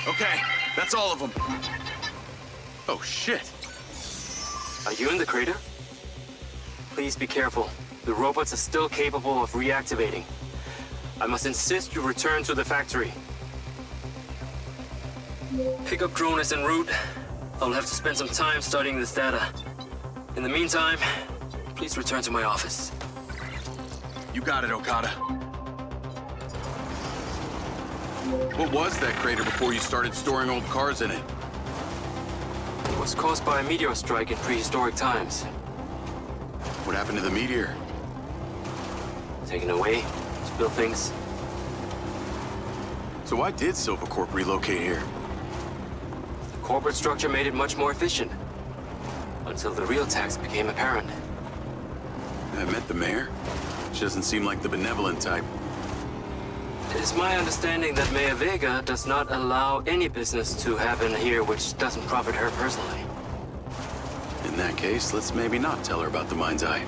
Okay, that's all of them. Oh shit. Are you in the crater? Please be careful. The robots are still capable of reactivating. I must insist you return to the factory. Pickup drone is en route. I'll have to spend some time studying this data. In the meantime, please return to my office. You got it, Okada. What was that crater before you started storing old cars in it? It was caused by a meteor strike in prehistoric times. What happened to the meteor? Taken away to build things. So why did Silva Corp relocate here? The corporate structure made it much more efficient. Until the real tax became apparent. I met the mayor. She doesn't seem like the benevolent type. It is my understanding that Mayor Vega does not allow any business to happen here which doesn't profit her personally. In that case, let's maybe not tell her about the MindsEye.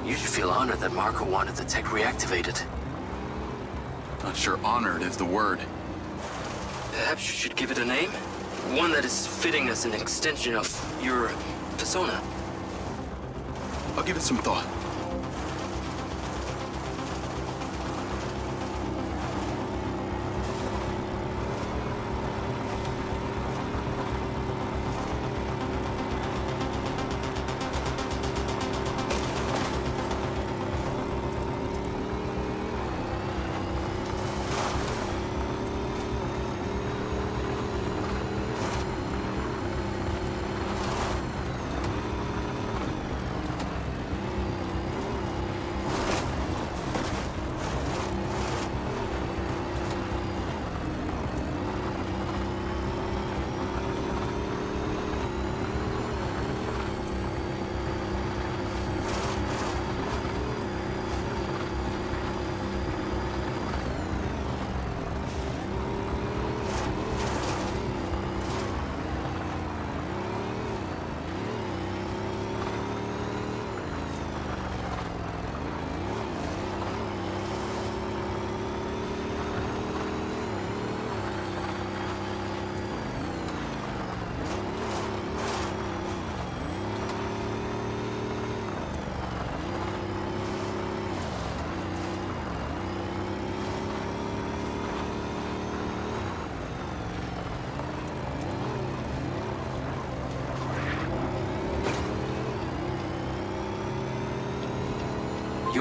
You should feel honored that Marco wanted the tech reactivated. Not sure honored is the word. Perhaps you should give it a name? One that is fitting as an extension of your persona. I'll give it some thought.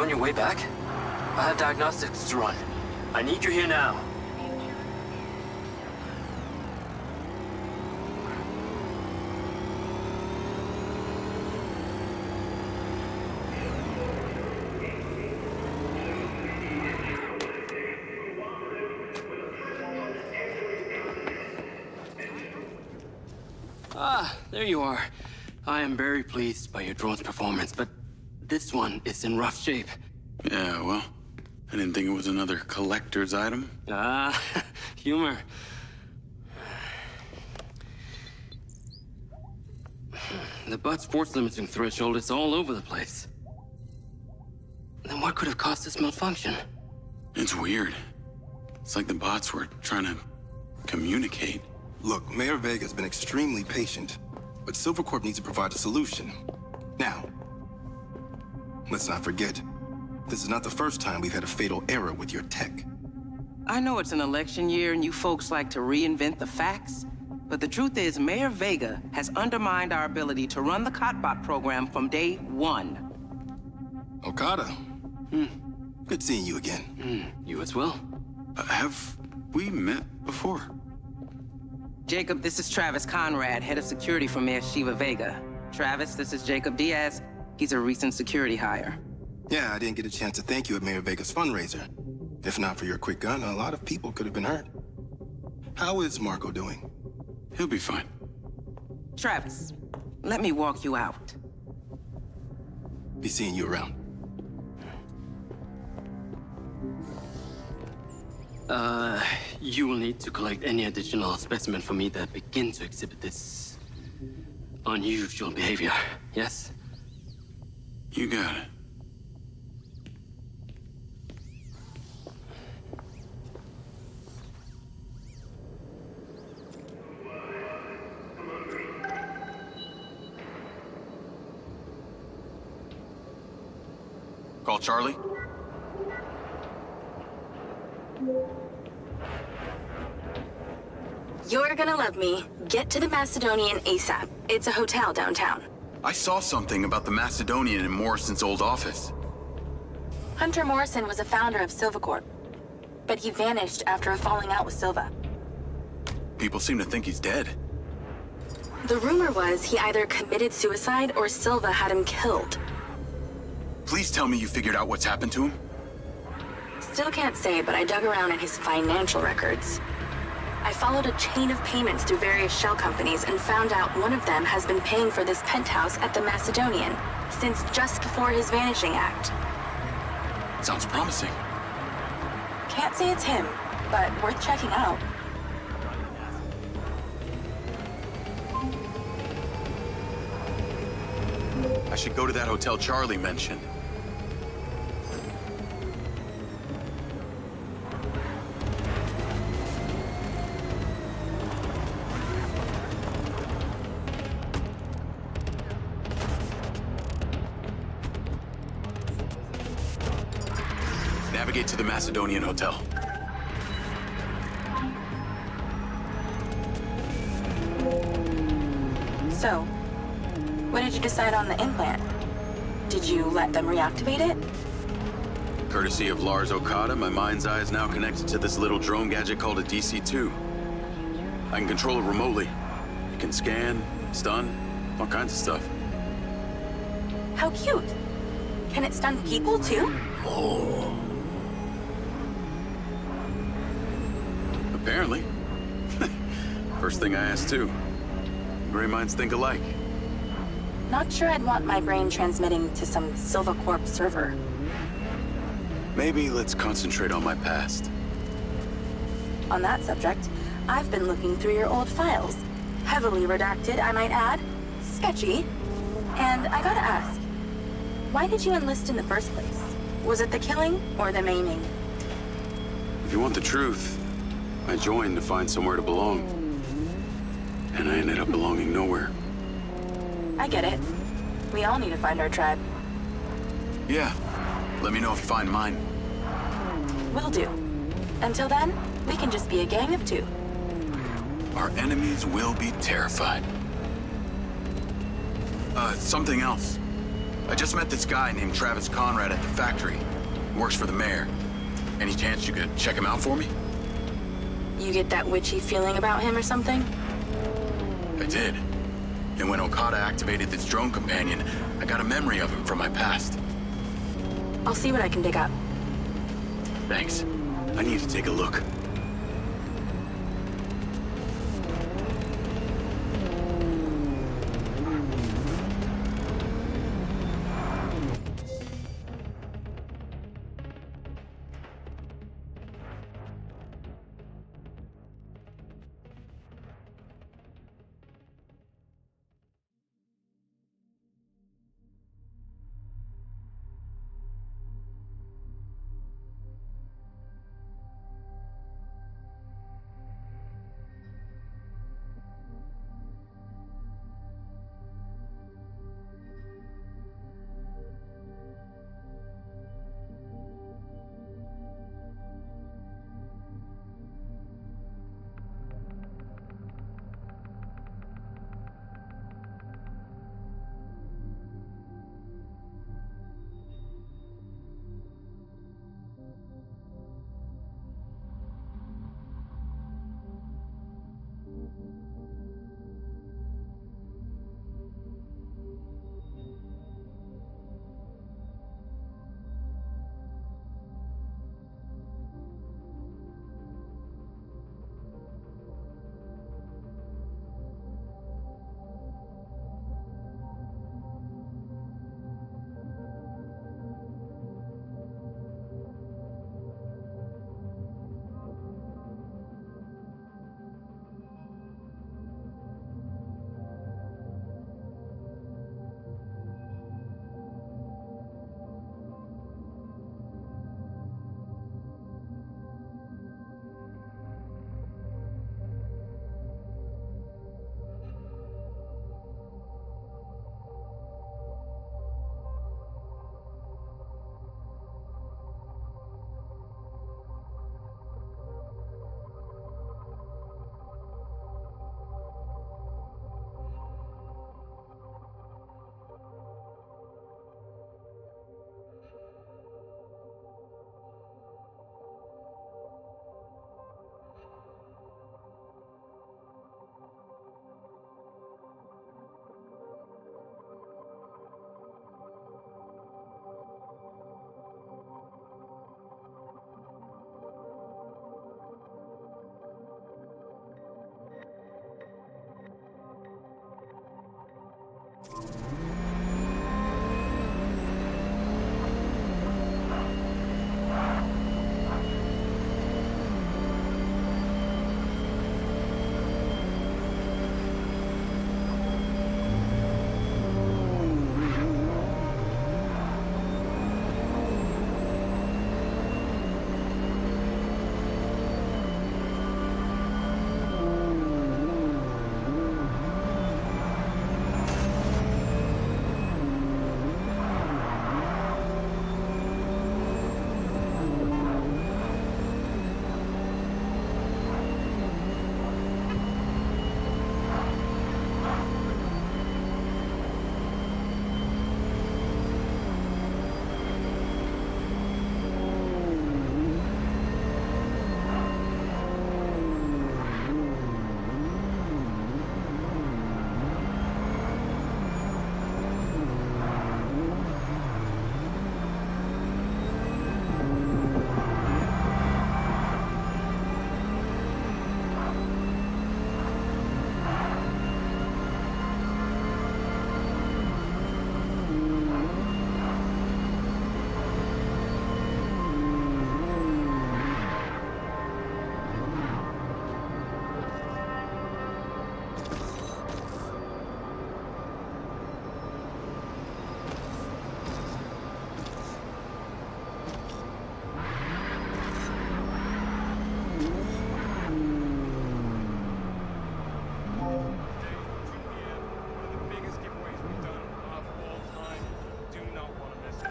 on your way back? I have diagnostics to run. I need you here now. Ah, there you are. I am very pleased by your drone's performance, but this one is in rough shape. Yeah, well, I didn't think it was another collector's item. Ah, humor. The butt's force limiting threshold is all over the place. Then what could have caused this malfunction? It's weird. It's like the bots were trying to communicate. Look, Mayor Vega's been extremely patient, but Silvercorp needs to provide a solution. Now, let's not forget, this is not the first time we've had a fatal error with your tech. I know it's an election year and you folks like to reinvent the facts, but the truth is Mayor Vega has undermined our ability to run the Cotbot program from day one. Okada. Good seeing you again. You as well? Have we met before? Jacob, this is Travis Conrad, head of security for Mayor Shiva Vega. Travis, this is Jacob Diaz. He's a recent security hire. Yeah, I didn't get a chance to thank you at Mayor Vega's fundraiser. If not for your quick gun, a lot of people could have been hurt. How is Marco doing? He'll be fine. Travis, let me walk you out. Be seeing you around. You will need to collect any additional specimen for me that begin to exhibit this unusual behavior, yes? You got it. Call Charlie? You're gonna love me. Get to the Macedonian ASAP. It's a hotel downtown. I saw something about the Macedonian in Morrison's old office. Hunter Morrison was a founder of Silvercorp, but he vanished after a falling out with Silva. People seem to think he's dead. The rumor was he either committed suicide or Silva had him killed. Please tell me you figured out what's happened to him? Still can't say, but I dug around in his financial records. I followed a chain of payments through various shell companies and found out one of them has been paying for this penthouse at the Macedonian since just before his vanishing act. Sounds promising. Can't say it's him, but worth checking out. I should go to that hotel Charlie mentioned. Navigate to the Macedonian Hotel. So, what did you decide on the implant? Did you let them reactivate it? Courtesy of Lars Okada, my MindsEye is now connected to this little drone gadget called a DC-2. I can control it remotely. It can scan, stun, all kinds of stuff. How cute. Can it stun people too? Oh. Apparently. First thing I asked too. Gray minds think alike. Not sure I'd want my brain transmitting to some Silvercorp server. Maybe let's concentrate on my past. On that subject, I've been looking through your old files. Heavily redacted, I might add. Sketchy. And I gotta ask, why did you enlist in the first place? Was it the killing or the maiming? If you want the truth, I joined to find somewhere to belong. And I ended up belonging nowhere. I get it. We all need to find our tribe. Yeah. Let me know if you find mine. Will do. Until then, we can just be a gang of two. Our enemies will be terrified. Something else. I just met this guy named Travis Conrad at the factory. He works for the mayor. Any chance you could check him out for me? You get that witchy feeling about him or something? I did. And when Okada activated this drone companion, I got a memory of him from my past. I'll see what I can dig up. Thanks. I need to take a look.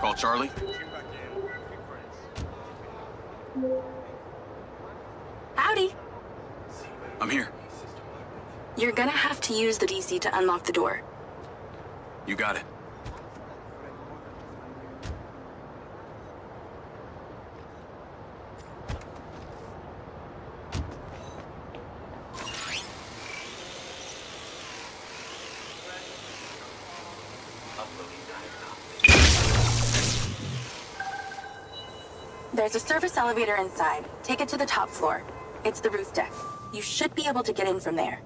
Call Charlie. Howdy. I'm here. You're gonna have to use the DC to unlock the door. You got it. There's a service elevator inside. Take it to the top floor. It's the roof deck. You should be able to get in from there.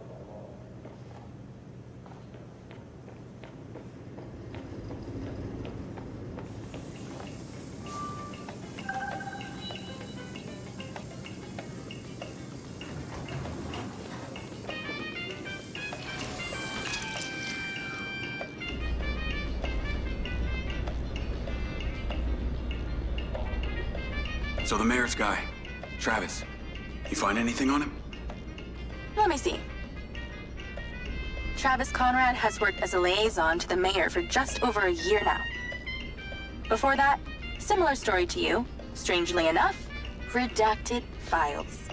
So the mayor's guy, Travis, you find anything on him? Let me see. Travis Conrad has worked as a liaison to the mayor for just over a year now. Before that, similar story to you. Strangely enough, redacted files.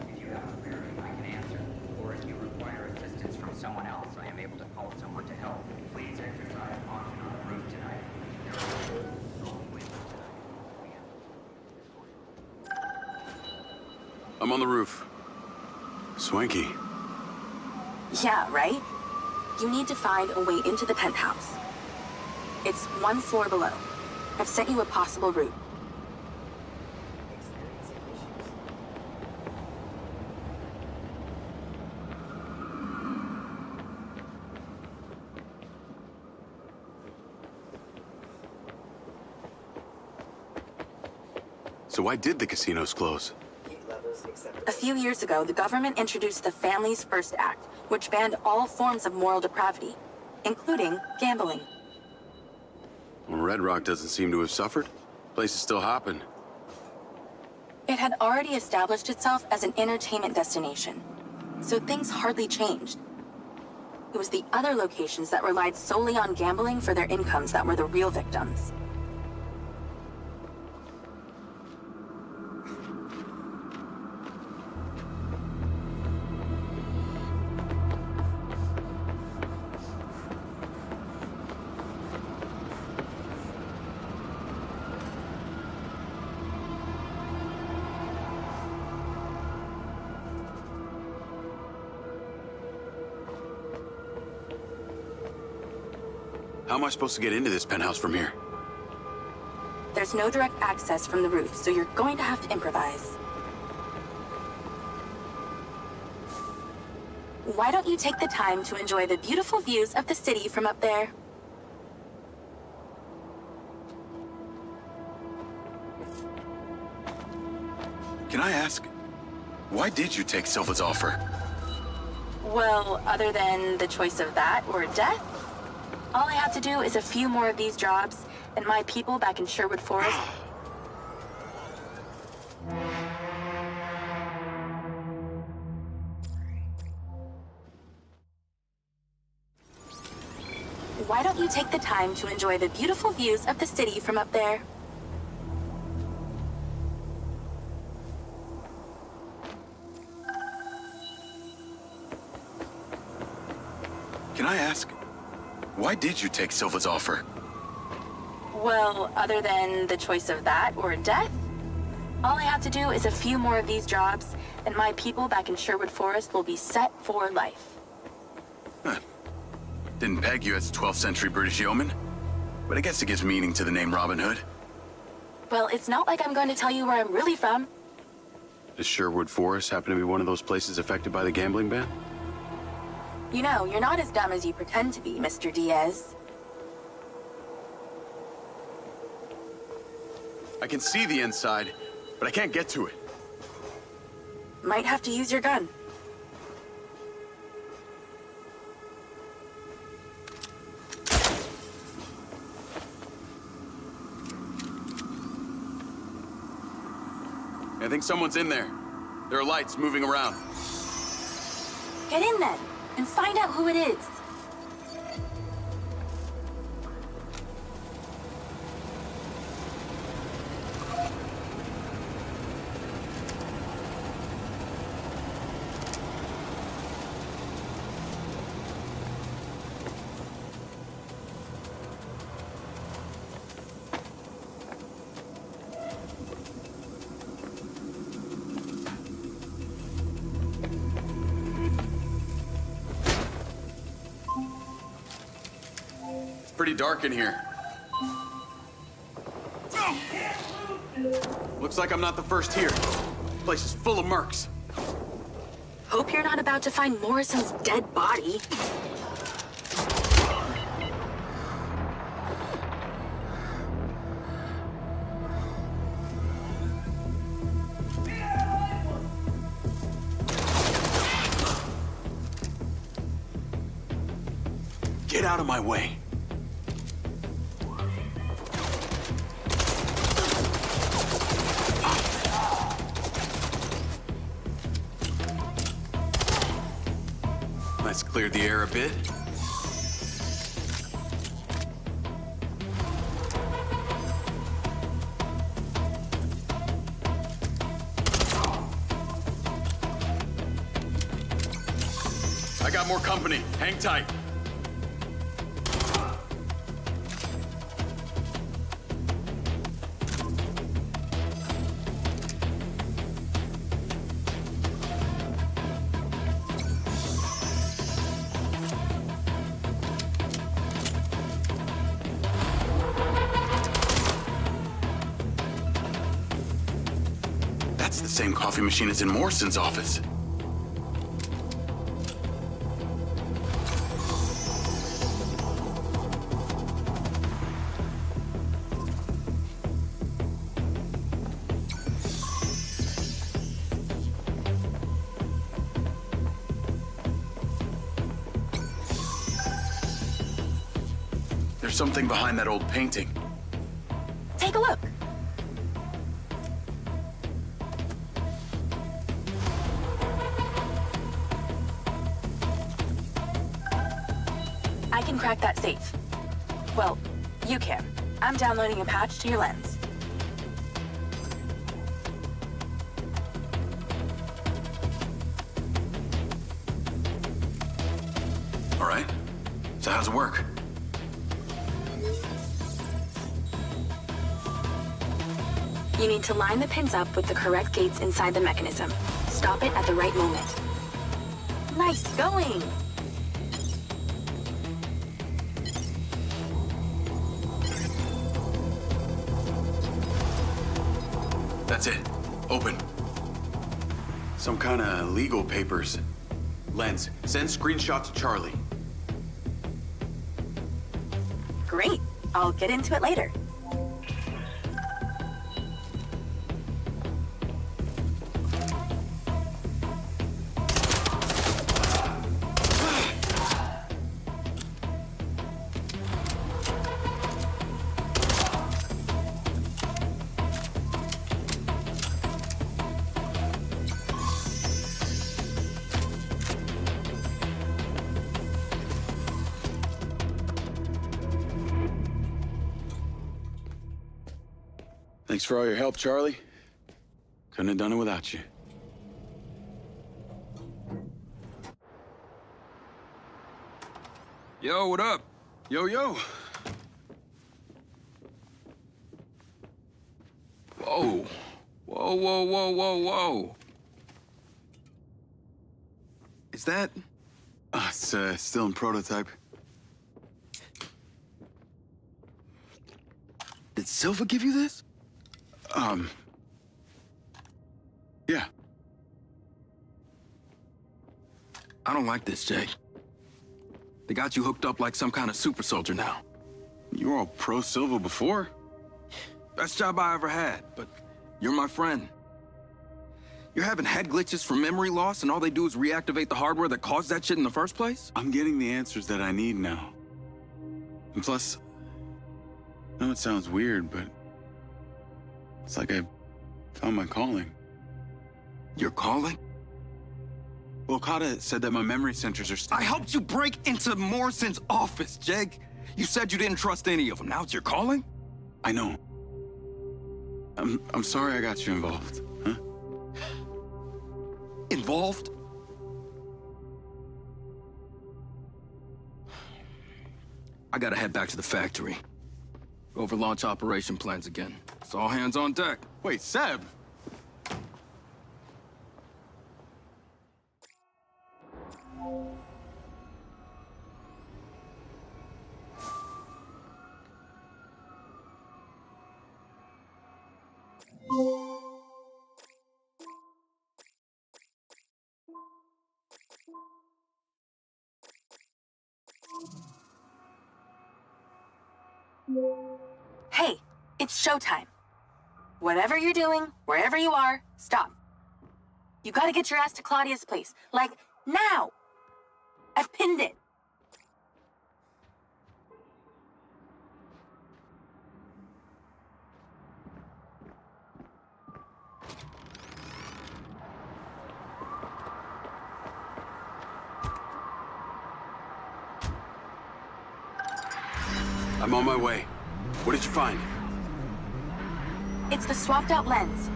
If you have a query, I can answer. Or if you require assistance from someone else, I am able to call someone to help. Please exercise caution on the roof tonight. There are strong winds tonight. I'm on the roof. Swanky. Yeah, right? You need to find a way into the penthouse. It's one floor below. I've sent you a possible route. So why did the casinos close? A few years ago, the government introduced the Families First Act, which banned all forms of moral depravity, including gambling. Well, Red Rock doesn't seem to have suffered. Place is still hopping. It had already established itself as an entertainment destination, so things hardly changed. It was the other locations that relied solely on gambling for their incomes that were the real victims. How am I supposed to get into this penthouse from here? There's no direct access from the roof, so you're going to have to improvise. Why don't you take the time to enjoy the beautiful views of the city from up there? Can I ask, why did you take Silva's offer? Well, other than the choice of that or death, all I have to do is a few more of these jobs, and my people back in Sherwood Forest. Why don't you take the time to enjoy the beautiful views of the city from up there? Can I ask, why did you take Silva's offer? Well, other than the choice of that or death, all I have to do is a few more of these jobs, and my people back in Sherwood Forest will be set for life. Huh. Didn't peg you as a 12th century British yeoman, but I guess it gives meaning to the name Robin Hood. Well, it's not like I'm going to tell you where I'm really from. Does Sherwood Forest happen to be one of those places affected by the gambling ban? You know, you're not as dumb as you pretend to be, Mr. Diaz. I can see the inside, but I can't get to it. Might have to use your gun. I think someone's in there. There are lights moving around. Get in then, and find out who it is. pretty dark in here. Looks like I'm not the first here. Place is full of mercs. Hope you're not about to find Morrison's dead body. Get out of my way. Let's clear the air a bit. I got more company. Hang tight. That's the same coffee machine as in Morrison's office. There's something behind that old painting. Take a look. I can crack that safe. Well, you can. I'm downloading a patch to your lens. All right. So how's it work? You need to line the pins up with the correct gates inside the mechanism. Stop it at the right moment. Nice going! That's it. Open. Some kind of legal papers. Lens, send screenshot to Charlie. Great. I'll get into it later. Thanks for all your help, Charlie. Couldn't have done it without you. Yo, what up? Yo, yo. Whoa. Whoa, whoa, whoa, whoa, whoa. Is that... It's still in prototype. Did Silva give you this? Yeah. I don't like this, Jay. They got you hooked up like some kind of super soldier now. You were all pro-Silva before. Best job I ever had, but you're my friend. You're having head glitches from memory loss, and all they do is reactivate the hardware that caused that shit in the first place? I'm getting the answers that I need now. And plus, I know it sounds weird, but it's like I found my calling. Your calling? Well, Okada said that my memory centers are still... I helped you break into Morrison's office, Jake. You said you didn't trust any of them. Now it's your calling? I know. I'm sorry I got you involved, huh? Involved? I gotta head back to the factory. Go over launch operation plans again. It's all hands on deck. Wait, Seb! Hey, it's showtime. Whatever you're doing, wherever you are, stop. You gotta get your ass to Claudia's place. Like, now! I've pinned it. I'm on my way. What did you find? It's the swapped out lens.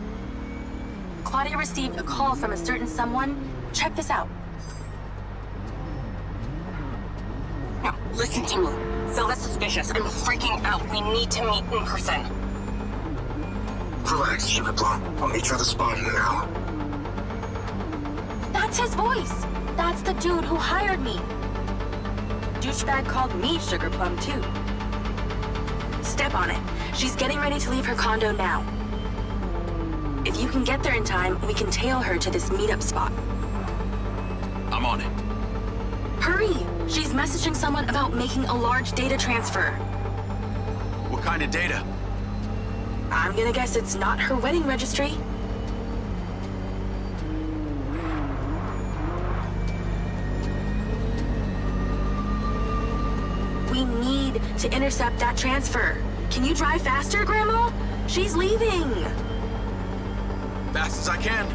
Claudia received a call from a certain someone. Check this out. Now, listen to me. Phil is suspicious. I'm freaking out. We need to meet in person. Relax, Sugar Plum. I'll meet you at the spot in an hour. That's his voice. That's the dude who hired me. Douchebag called me Sugar Plum, too. Step on it. She's getting ready to leave her condo now. If you can get there in time, we can tail her to this meetup spot. I'm on it. Hurry! She's messaging someone about making a large data transfer. What kind of data? I'm gonna guess it's not her wedding registry. We need to intercept that transfer. Can you drive faster, Grandma? She's leaving. Fast as I can.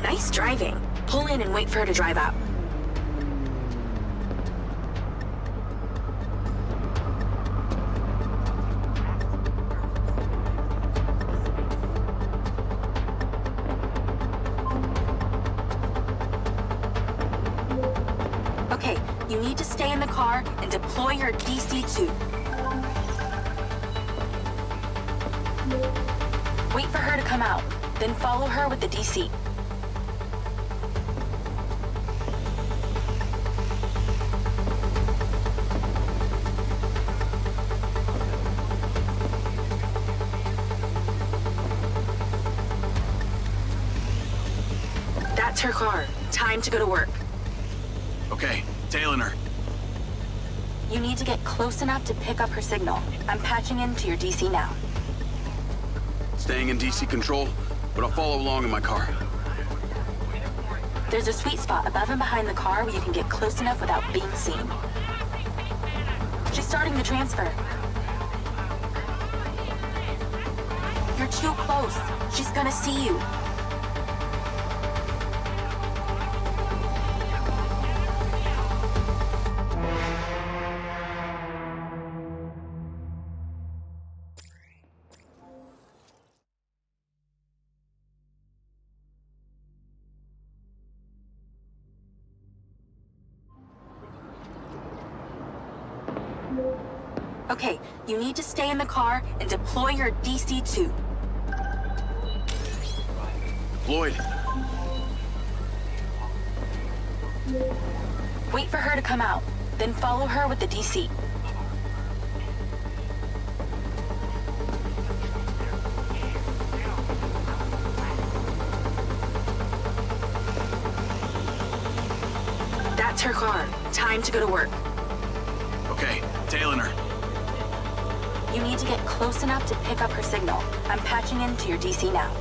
Nice driving. Pull in and wait for her to drive out. Okay, you need to stay in the car and deploy your DC-2. Wait for her to come out, then follow her with the DC. That's her car. Time to go to work. Okay, tailing her. You need to get close enough to pick up her signal. I'm patching into your DC now. Staying in DC control, but I'll follow along in my car. There's a sweet spot above and behind the car where you can get close enough without being seen. She's starting the transfer. You're too close. She's gonna see you. Okay, you need to stay in the car and deploy your DC-2. Lloyd. Wait for her to come out, then follow her with the DC. That's her car. Time to go to work. Okay, tailing her. You need to get close enough to pick up her signal. I'm patching into your DC now.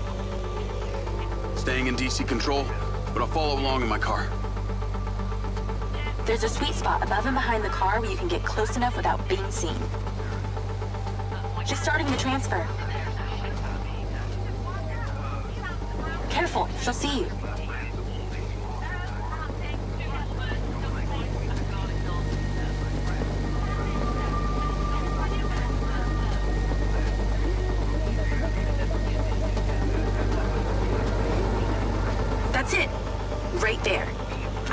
Staying in DC control, but I'll follow along in my car. There's a sweet spot above and behind the car where you can get close enough without being seen. She's starting the transfer. Careful, she'll see you.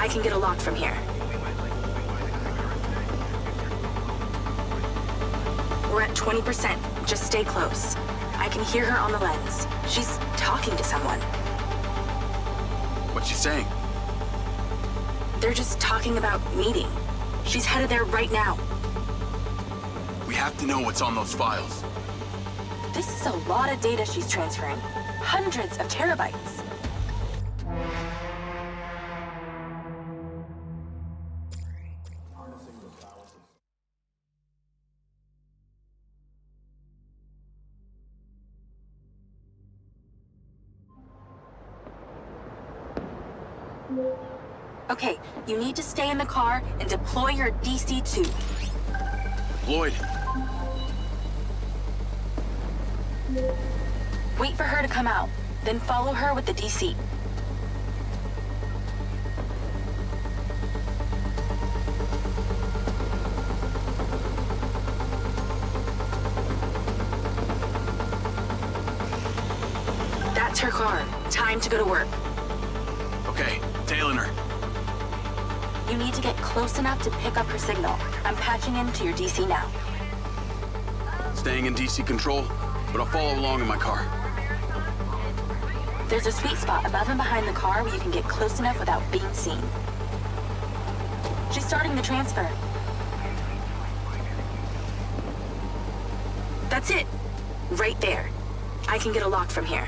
can get a lock from here. We're at 20%. Just stay close. I can hear her on the lens. She's talking to someone. What's she saying? They're just talking about meeting. She's headed there right now. We have to know what's on those files. This is a lot of data she's transferring. Hundreds of terabytes. Okay, you need to stay in the car and deploy your DC-2. Lloyd. Wait for her to come out, then follow her with the DC. That's her car. Time to go to work. Okay, tailing her. You need to get close enough to pick up her signal. I'm patching into your DC now. Staying in DC control, but I'll follow along in my car. There's a sweet spot above and behind the car where you can get close enough without being seen. She's starting the transfer. That's it. Right there. I can get a lock from here.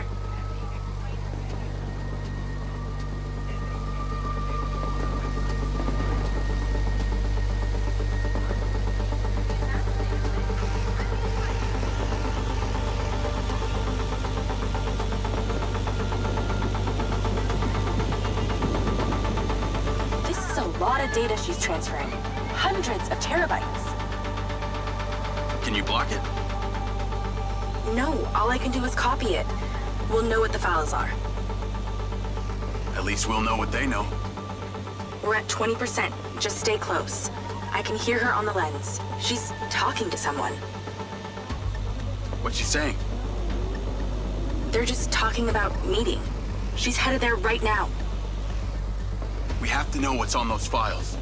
Data she's transferring. Hundreds of terabytes. Can you block it? No, all I can do is copy it. We'll know what the files are. At least we'll know what they know. We're at 20%. Just stay close. I can hear her on the lens. She's talking to someone. What's she saying? They're just talking about meeting. She's headed there right now. We have to know what's on those files.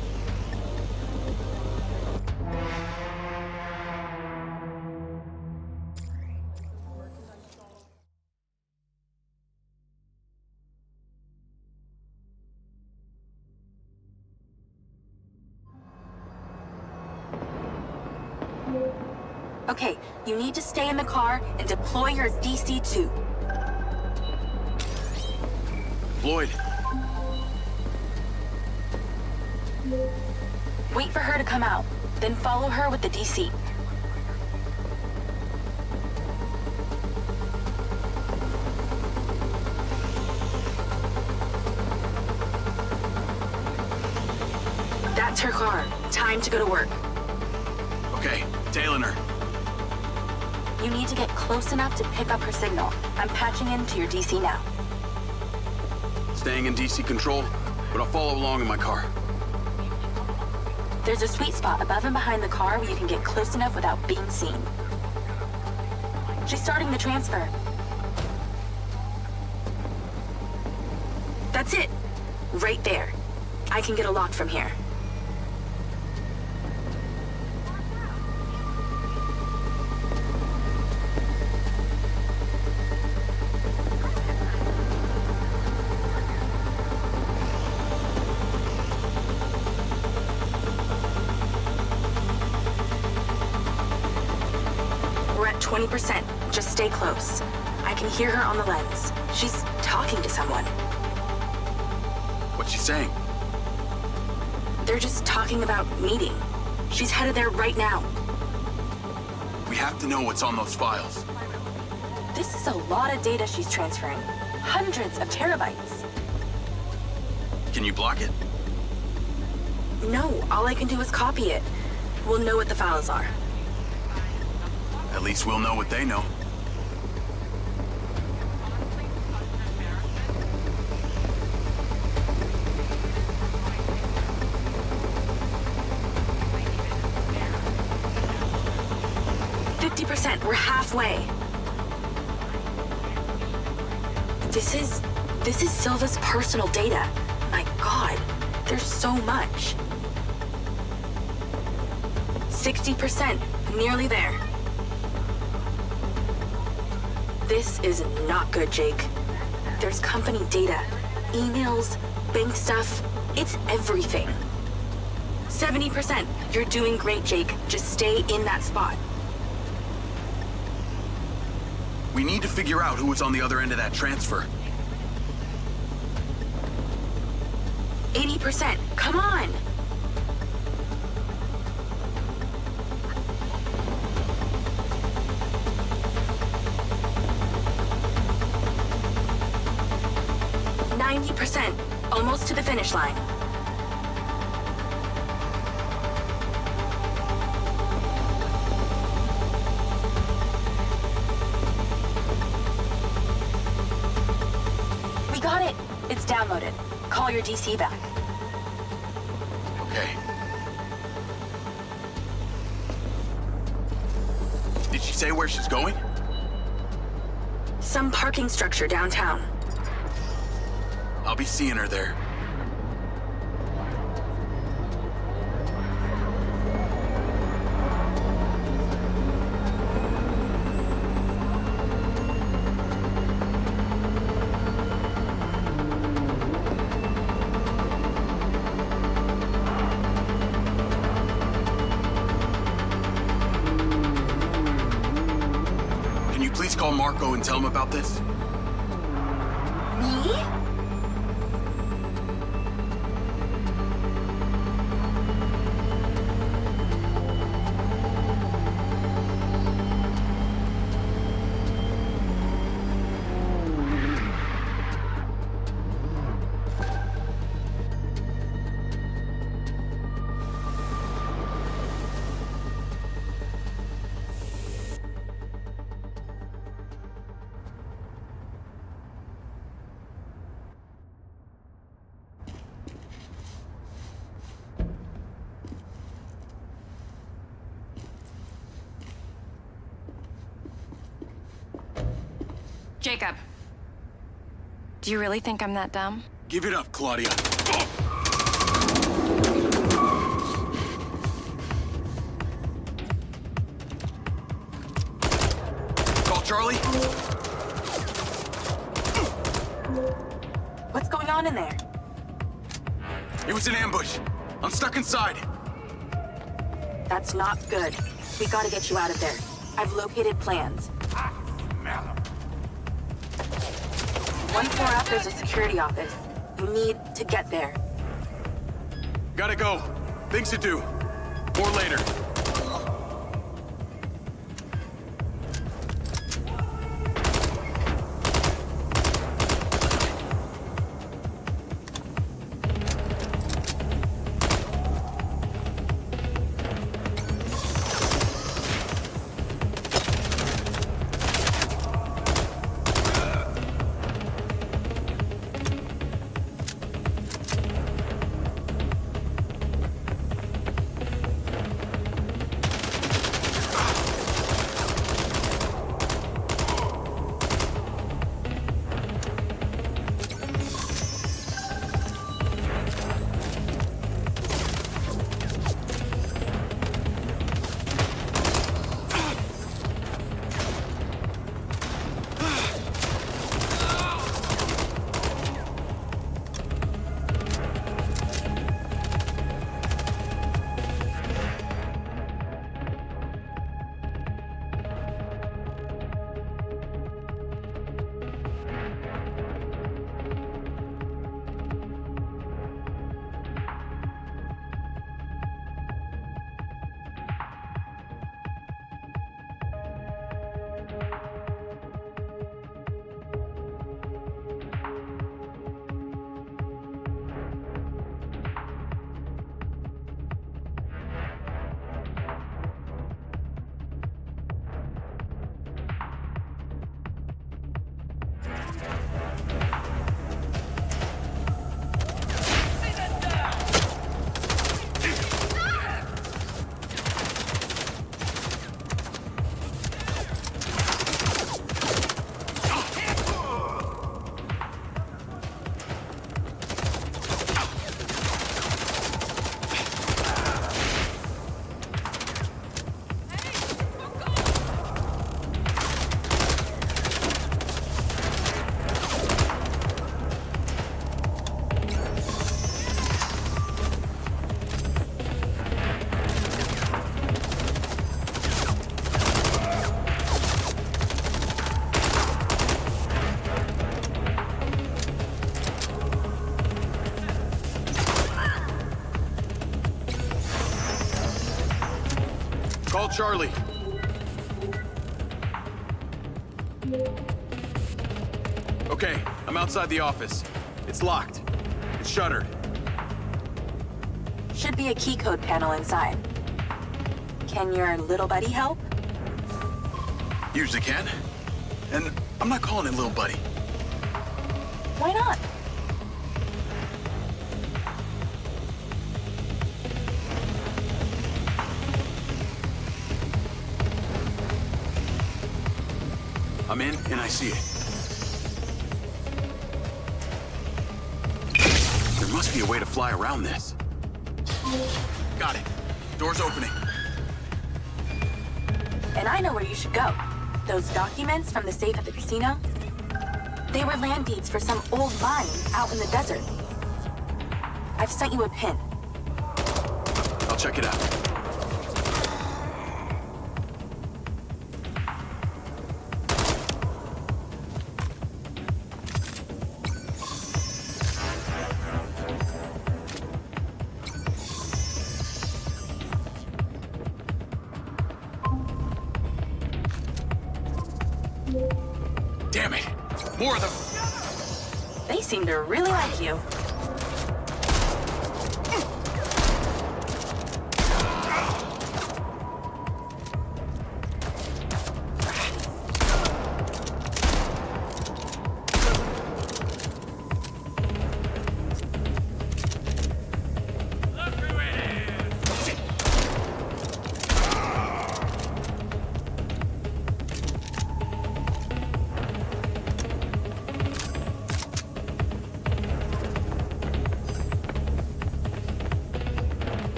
Okay, you need to stay in the car and deploy your DC-2. Lloyd. Wait for her to come out, then follow her with the DC. That's her car. Time to go to work. Okay, tailing her. You need to get close enough to pick up her signal. I'm patching into your DC now. Staying in DC control, but I'll follow along in my car. There's a sweet spot above and behind the car where you can get close enough without being seen. She's starting the transfer. That's it. Right there. I can get a lock from here. We're at 20%. Just stay close. I can hear her on the lens. She's talking to someone. What's she saying? They're just talking about meeting. She's headed there right now. We have to know what's on those files. This is a lot of data she's transferring. Hundreds of terabytes. Can you block it? No, all I can do is copy it. We'll know what the files are. At least we'll know what they know. We're halfway. This is Silva's personal data. My God, There's so much. 60%, nearly there. This is not good, Jake. There's company data, emails, bank stuff. It's everything. 70%. You're doing great, Jake. Just stay in that spot. We need to figure out who was on the other end of that transfer. 80%. Come on! %. Almost to the finish line. We got it! It's downloaded. Call your DC back. Okay. Did she say where she's going? Some parking structure downtown. I'll be seeing her there. Can you please call Marco and tell him about this? Me? Jacob. Do you really think I'm that dumb? Give it up, Claudia. Call Charlie. What's going on in there? It was an ambush. I'm stuck inside. That's not good. We gotta get you out of there. I've located plans. One floor up, there's a security office. You need to get there. Gotta go. Things to do. More later. Charlie. Okay, I'm outside the office. It's locked. It's shuttered. Should be a key code panel inside. Can your little buddy help? Usually can. And I'm not calling it little buddy. Why not? I'm in, and I see it. There must be a way to fly around this. Got it. Door's opening. And I know where you should go. Those documents from the safe at the casino, they were land deeds for some old mine out in the desert. I've sent you a pin. I'll check it out. Damn it! More of them! They seem to really like you.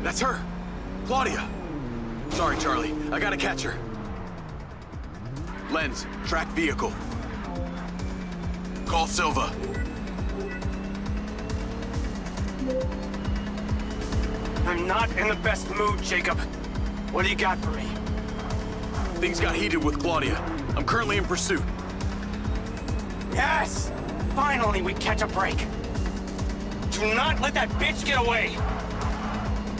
That's her! Claudia! Sorry, Charlie. I gotta catch her. Lens, track vehicle. Call Silva. I'm not in the best mood, Jacob. What do you got for me? Things got heated with Claudia. I'm currently in pursuit. Yes! Finally, we catch a break. Do not let that bitch get away!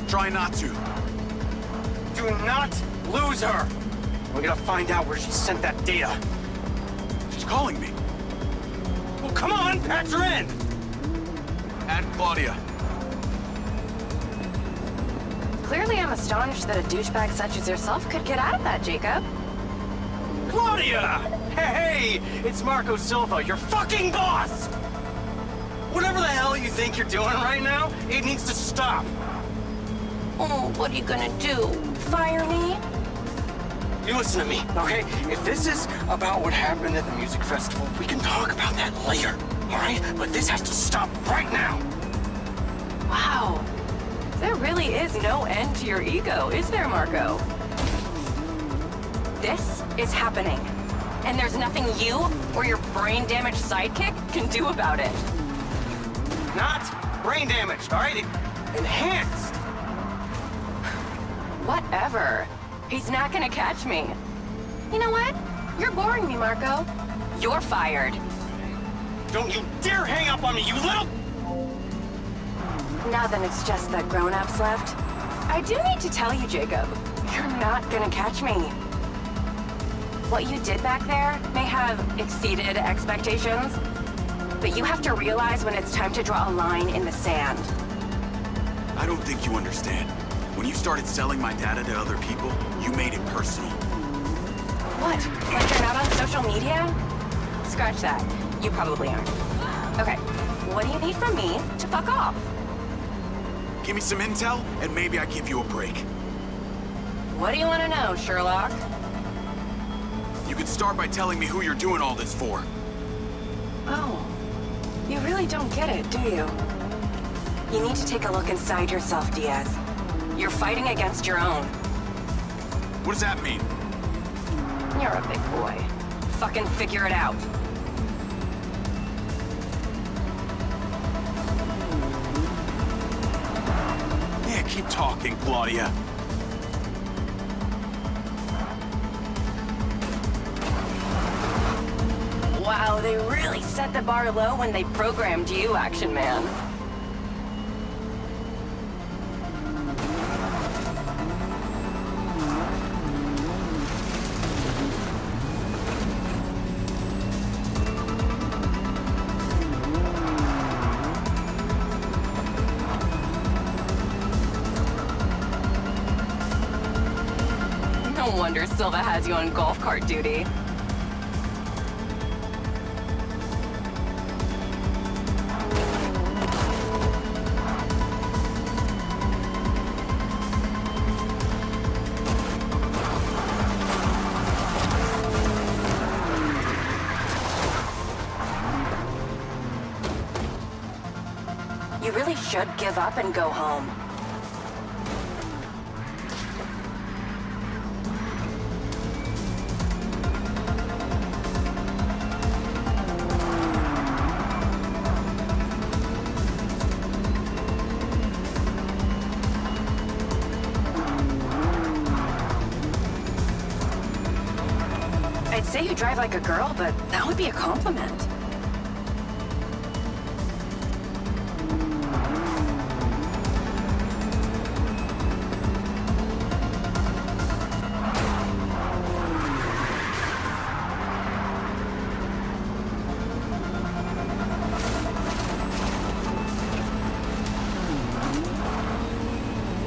Try not to. Do not lose her! We're gonna find out where she sent that data. She's calling me. Well, come on, patch her in! Add Claudia. Clearly, I'm astonished that a douchebag such as yourself could get out of that, Jacob. Claudia! Hey, it's Marco Silva, your fucking boss! Whatever the hell you think you're doing right now, it needs to stop. Oh, what are you gonna do? Fire me? You listen to me, okay? If this is about what happened at the music festival, we can talk about that later, all right? But this has to stop right now. Wow. There really is no end to your ego, is there, Marco? This is happening. And there's nothing you or your brain-damaged sidekick can do about it. Not brain damaged, all right? Enhanced. Whatever. He's not gonna catch me. You know what? You're boring me, Marco. You're fired. Don't you dare hang up on me, you little... Now then it's just the grown-ups left. I do need to tell you, Jacob, you're not gonna catch me. What you did back there may have exceeded expectations, but you have to realize when it's time to draw a line in the sand. I don't think you understand. When you started selling my data to other people, you made it personal. What? Like you're not on social media? Scratch that. You probably aren't. Okay, what do you need from me to fuck off? Give me some intel, and maybe I give you a break. What do you want to know, Sherlock? You can start by telling me who you're doing all this for. Oh, you really don't get it, do you? You need to take a look inside yourself, Diaz. You're fighting against your own. What does that mean? You're a big boy. Fucking figure it out. Keep talking, Claudia. Wow, they really set the bar low when they programmed you, Action Man. No wonder Silva has you on golf cart duty. You really should give up and go home. I'd say you drive like a girl, but that would be a compliment.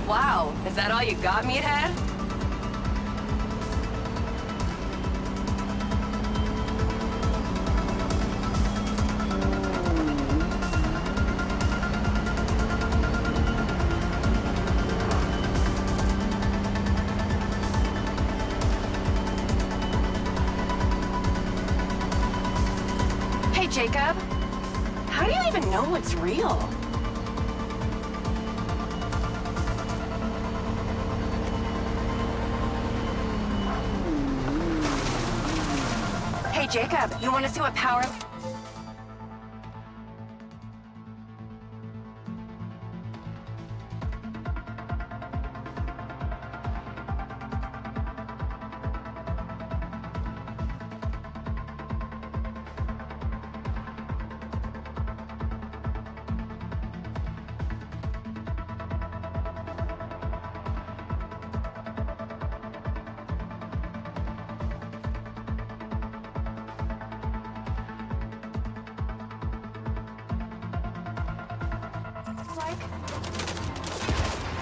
Wow, is that all you got, meathead? Hey, Jacob. How do you even know what's real? Hey, Jacob, you want to see what power...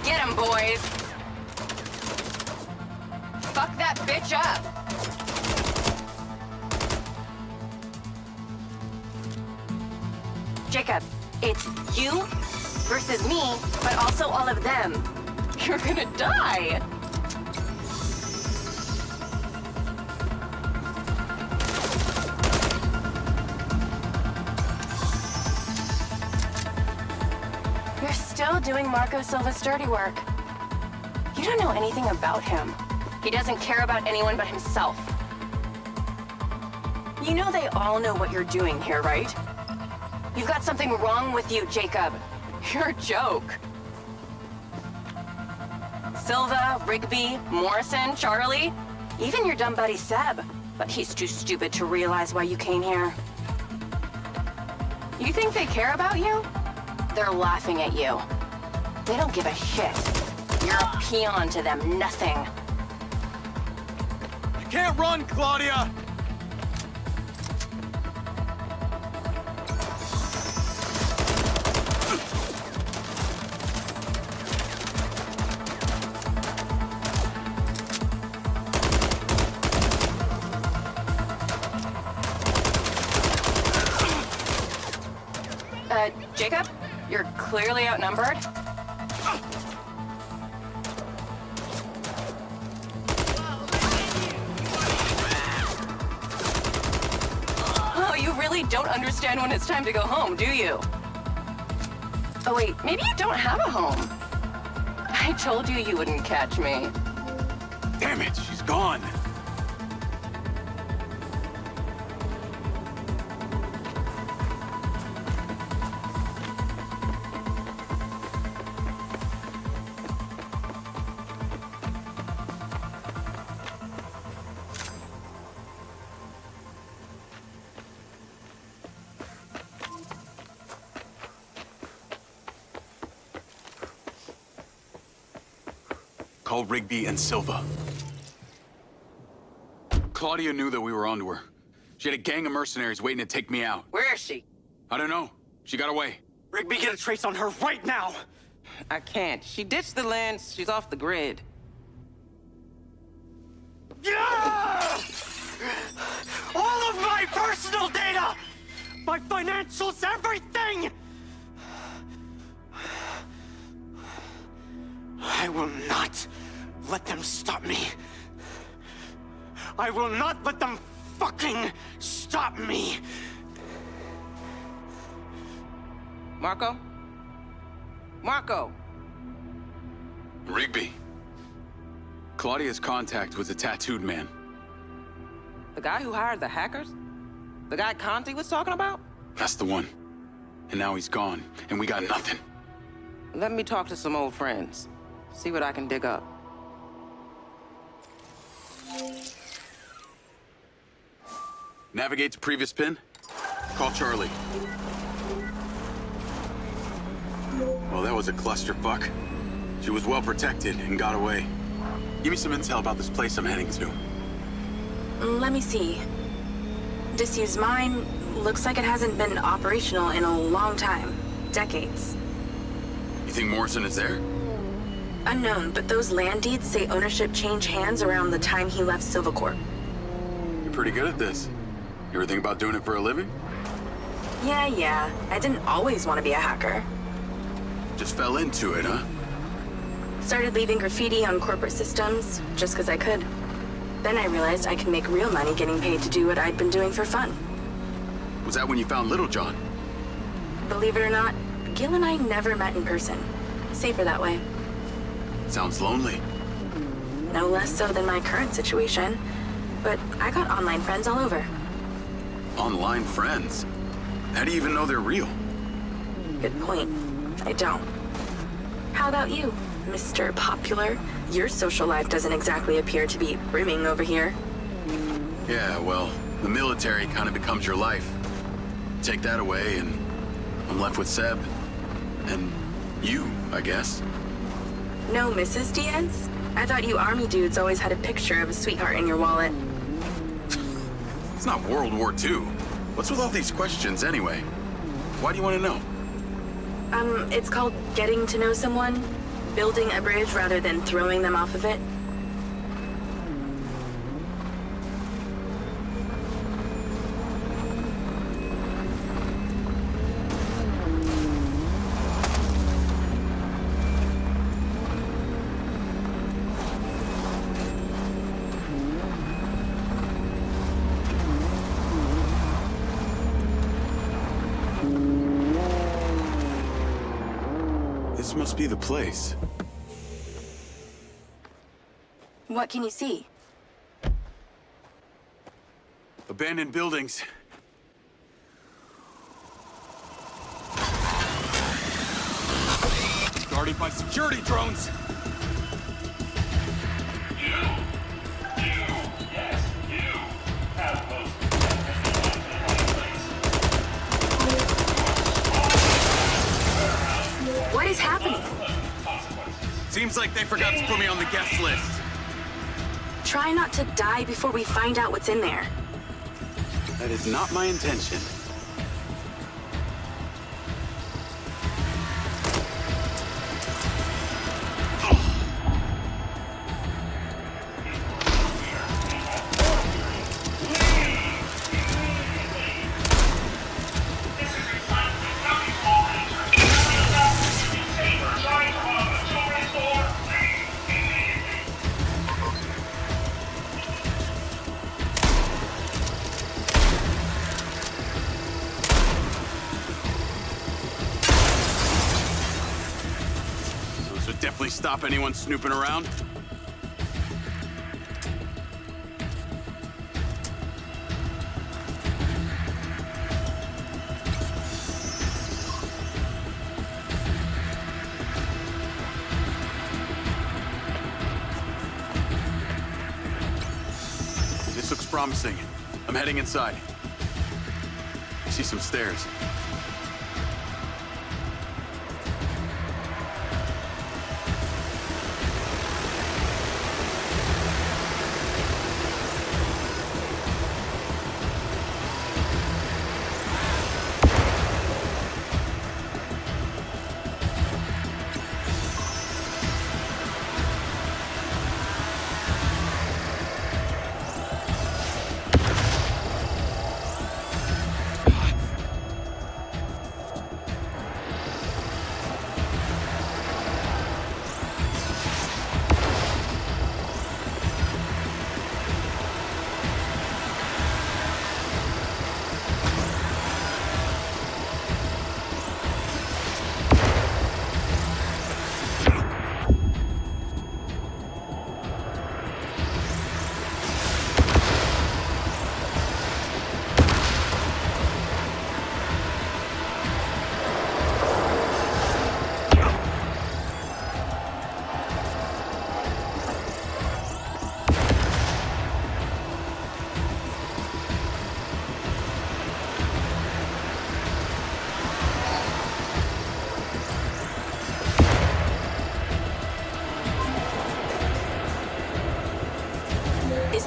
Get him, boys! Fuck that bitch up! Jacob, it's you versus me, but also all of them. You're gonna die! You're still doing Marco Silva's dirty work. You don't know anything about him. He doesn't care about anyone but himself. You know they all know what you're doing here, right? You've got something wrong with you, Jacob. You're a joke. Silva, Rigby, Morrison, Charlie, even your dumb buddy Seb. But he's too stupid to realize why you came here. You think they care about you? They're laughing at you. They don't give a shit. You're a peon to them, nothing. You can't run, Claudia! Jacob? You're clearly outnumbered. Oh, you really don't understand when it's time to go home, do you? Oh wait, maybe you don't have a home. I told you you wouldn't catch me. Damn it, she's gone. Call Rigby and Silva. Claudia knew that we were onto her. She had a gang of mercenaries waiting to take me out. Where is she? I don't know. She got away. Rigby, get a trace on her right now! I can't. She ditched the lens. She's off the grid. Yeah! All of my personal data! My financials, everything! I will not let them stop me. I will not let them fucking stop me! Marco? Marco! Rigby. Claudia's contact was a tattooed man. The guy who hired the hackers? The guy Conti was talking about? That's the one. And now he's gone, and we got nothing. Let me talk to some old friends. See what I can dig up. Navigate to previous pin. Call Charlie. Well, that was a clusterfuck. She was well protected and got away. Give me some intel about this place I'm heading to. Let me see. Disused mine looks like it hasn't been operational in a long time. Decades. You think Morrison is there? Unknown, but those land deeds say ownership changed hands around the time he left Silvercorp. You're pretty good at this. You ever think about doing it for a living? Yeah. I didn't always want to be a hacker. Just fell into it, huh? Started leaving graffiti on corporate systems, just because I could. Then I realized I could make real money getting paid to do what I'd been doing for fun. Was that when you found Little John? Believe it or not, Gil and I never met in person. Safer that way. Sounds lonely. No less so than my current situation. But I got online friends all over. Online friends? How do you even know they're real? Good point. I don't. How about you, Mr. Popular? Your social life doesn't exactly appear to be brimming over here. Yeah, well, the military kind of becomes your life. Take that away, and I'm left with Seb. And you, I guess. No Mrs. Diaz? I thought you army dudes always had a picture of a sweetheart in your wallet. It's not World War II. What's with all these questions, anyway? Why do you want to know? It's called getting to know someone. Building a bridge rather than throwing them off of it. This must be the place. What can you see? Abandoned buildings. Guarded by security drones. What is happening? Seems like they forgot to put me on the guest list. Try not to die before we find out what's in there. That is not my intention. Definitely stop anyone snooping around. This looks promising. I'm heading inside. I see some stairs.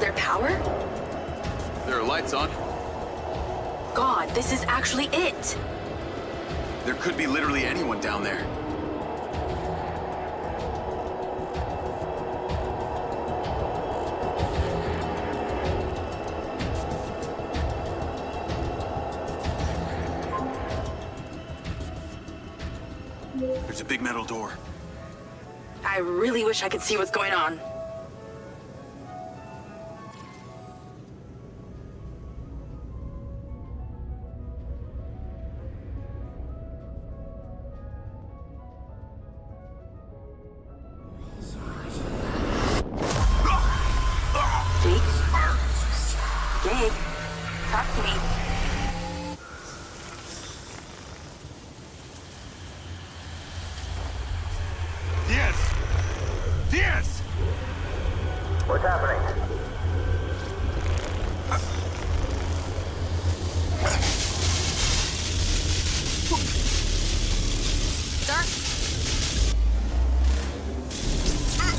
their power? There are lights on. God, this is actually it! There could be literally anyone down there. There's a big metal door. I really wish I could see what's going on. Jake, talk to me. Diaz! What's happening? Sir?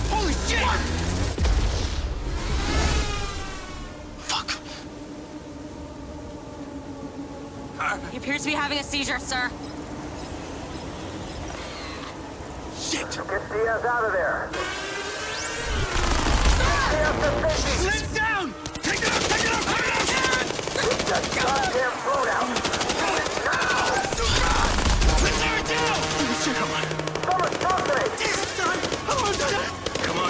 Holy shit! Fuck. He appears to be having a seizure, sir. Shit! Get Diaz out of there! Diaz, Lay down! Take it out! Take it out! Take it out! get the goddamn phone out! Now! Let's tear it down! Shit, come on. Someone talk to me! Diaz, son! How do I do that? Come on.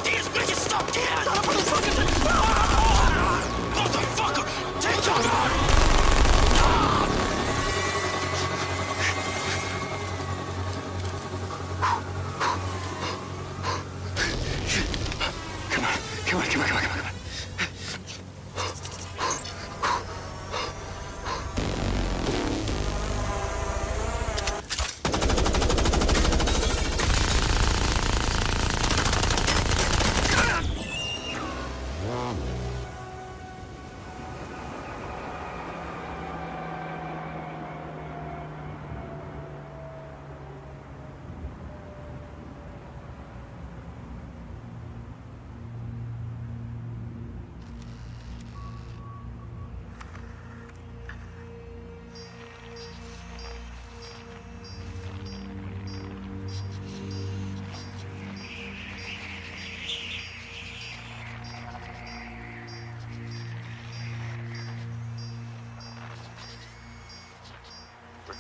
Diaz, make it stop, Diaz! Son of a motherfucker! Take it out! Come on.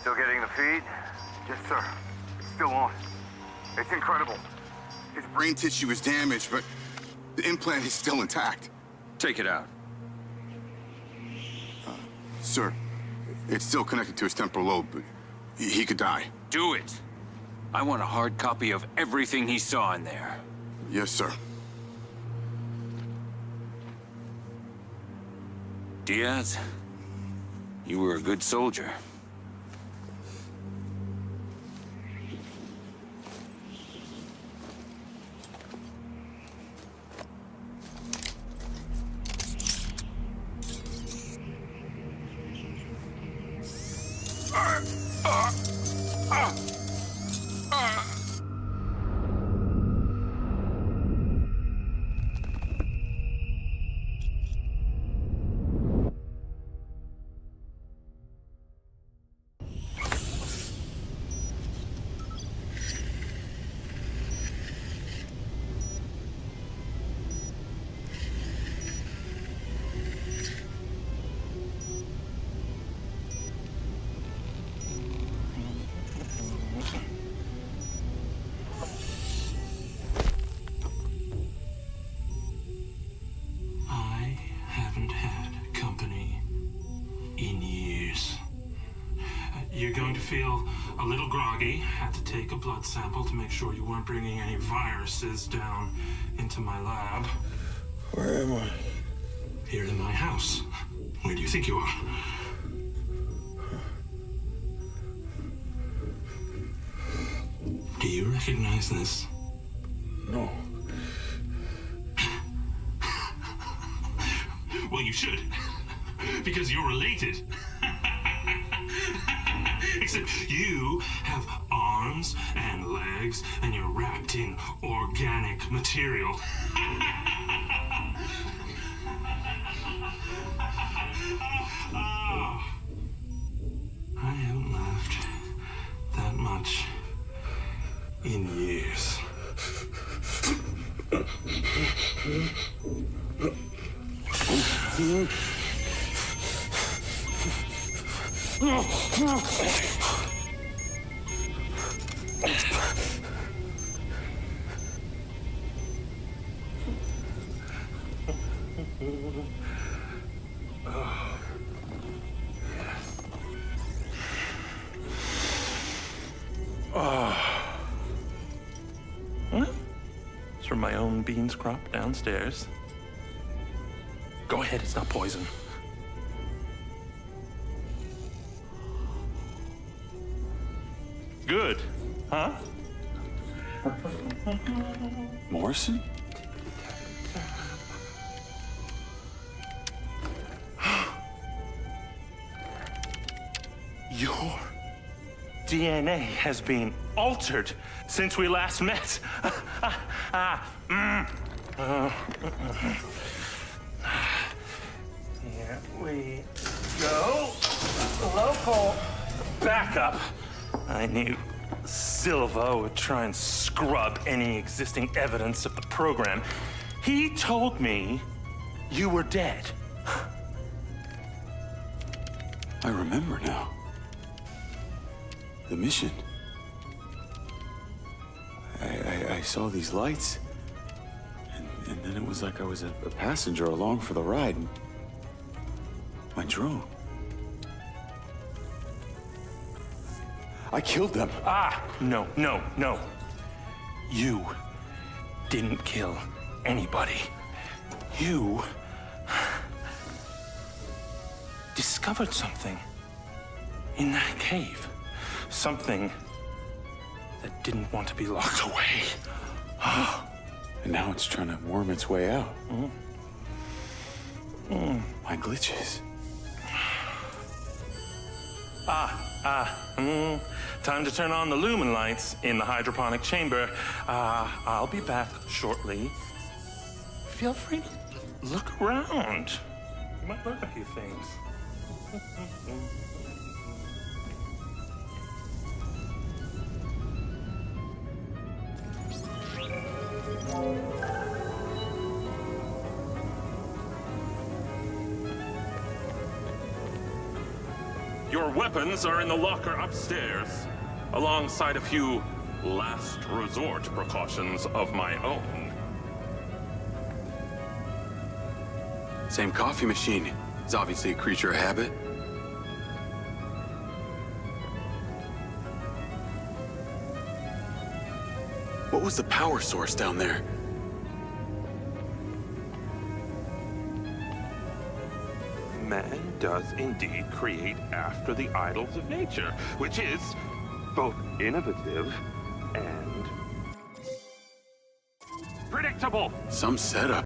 Still getting the feed? Yes, sir. It's still on. It's incredible. His brain tissue is damaged, but the implant is still intact. Take it out. Sir, it's still connected to his temporal lobe, but he could die. Do it. I want a hard copy of everything he saw in there. Yes, sir. Diaz, you were a good soldier. Haven't had company in years. You're going to feel a little groggy. Had to take a blood sample to make sure you weren't bringing any viruses down into my lab. Where am I? Here in my house. Where do you think you are? Do you recognize this? No. Well, you should. Because you're related. Except you have arms and legs, and you're wrapped in organic material. I haven't laughed that much in years. It's from my own beans crop downstairs. Go ahead, it's not poison. Good, huh? Morrison? Your DNA has been altered since we last met. Here we go. Local backup. I knew Silva would try and scrub any existing evidence of the program. He told me you were dead. I remember now. The mission. I saw these lights, and then it was like I was a passenger along for the ride. My drone. I killed them. No. You didn't kill anybody. You discovered something in that cave. Something that didn't want to be locked away. And now it's trying to worm its way out. My glitches. Time to turn on the lumen lights in the hydroponic chamber. I'll be back shortly. Feel free to look around. You might learn a few things. Your weapons are in the locker upstairs, alongside a few last resort precautions of my own. Same coffee machine. It's obviously a creature of habit. What was the power source down there? Man does indeed create after the idols of nature, which is both innovative and predictable. Some setup.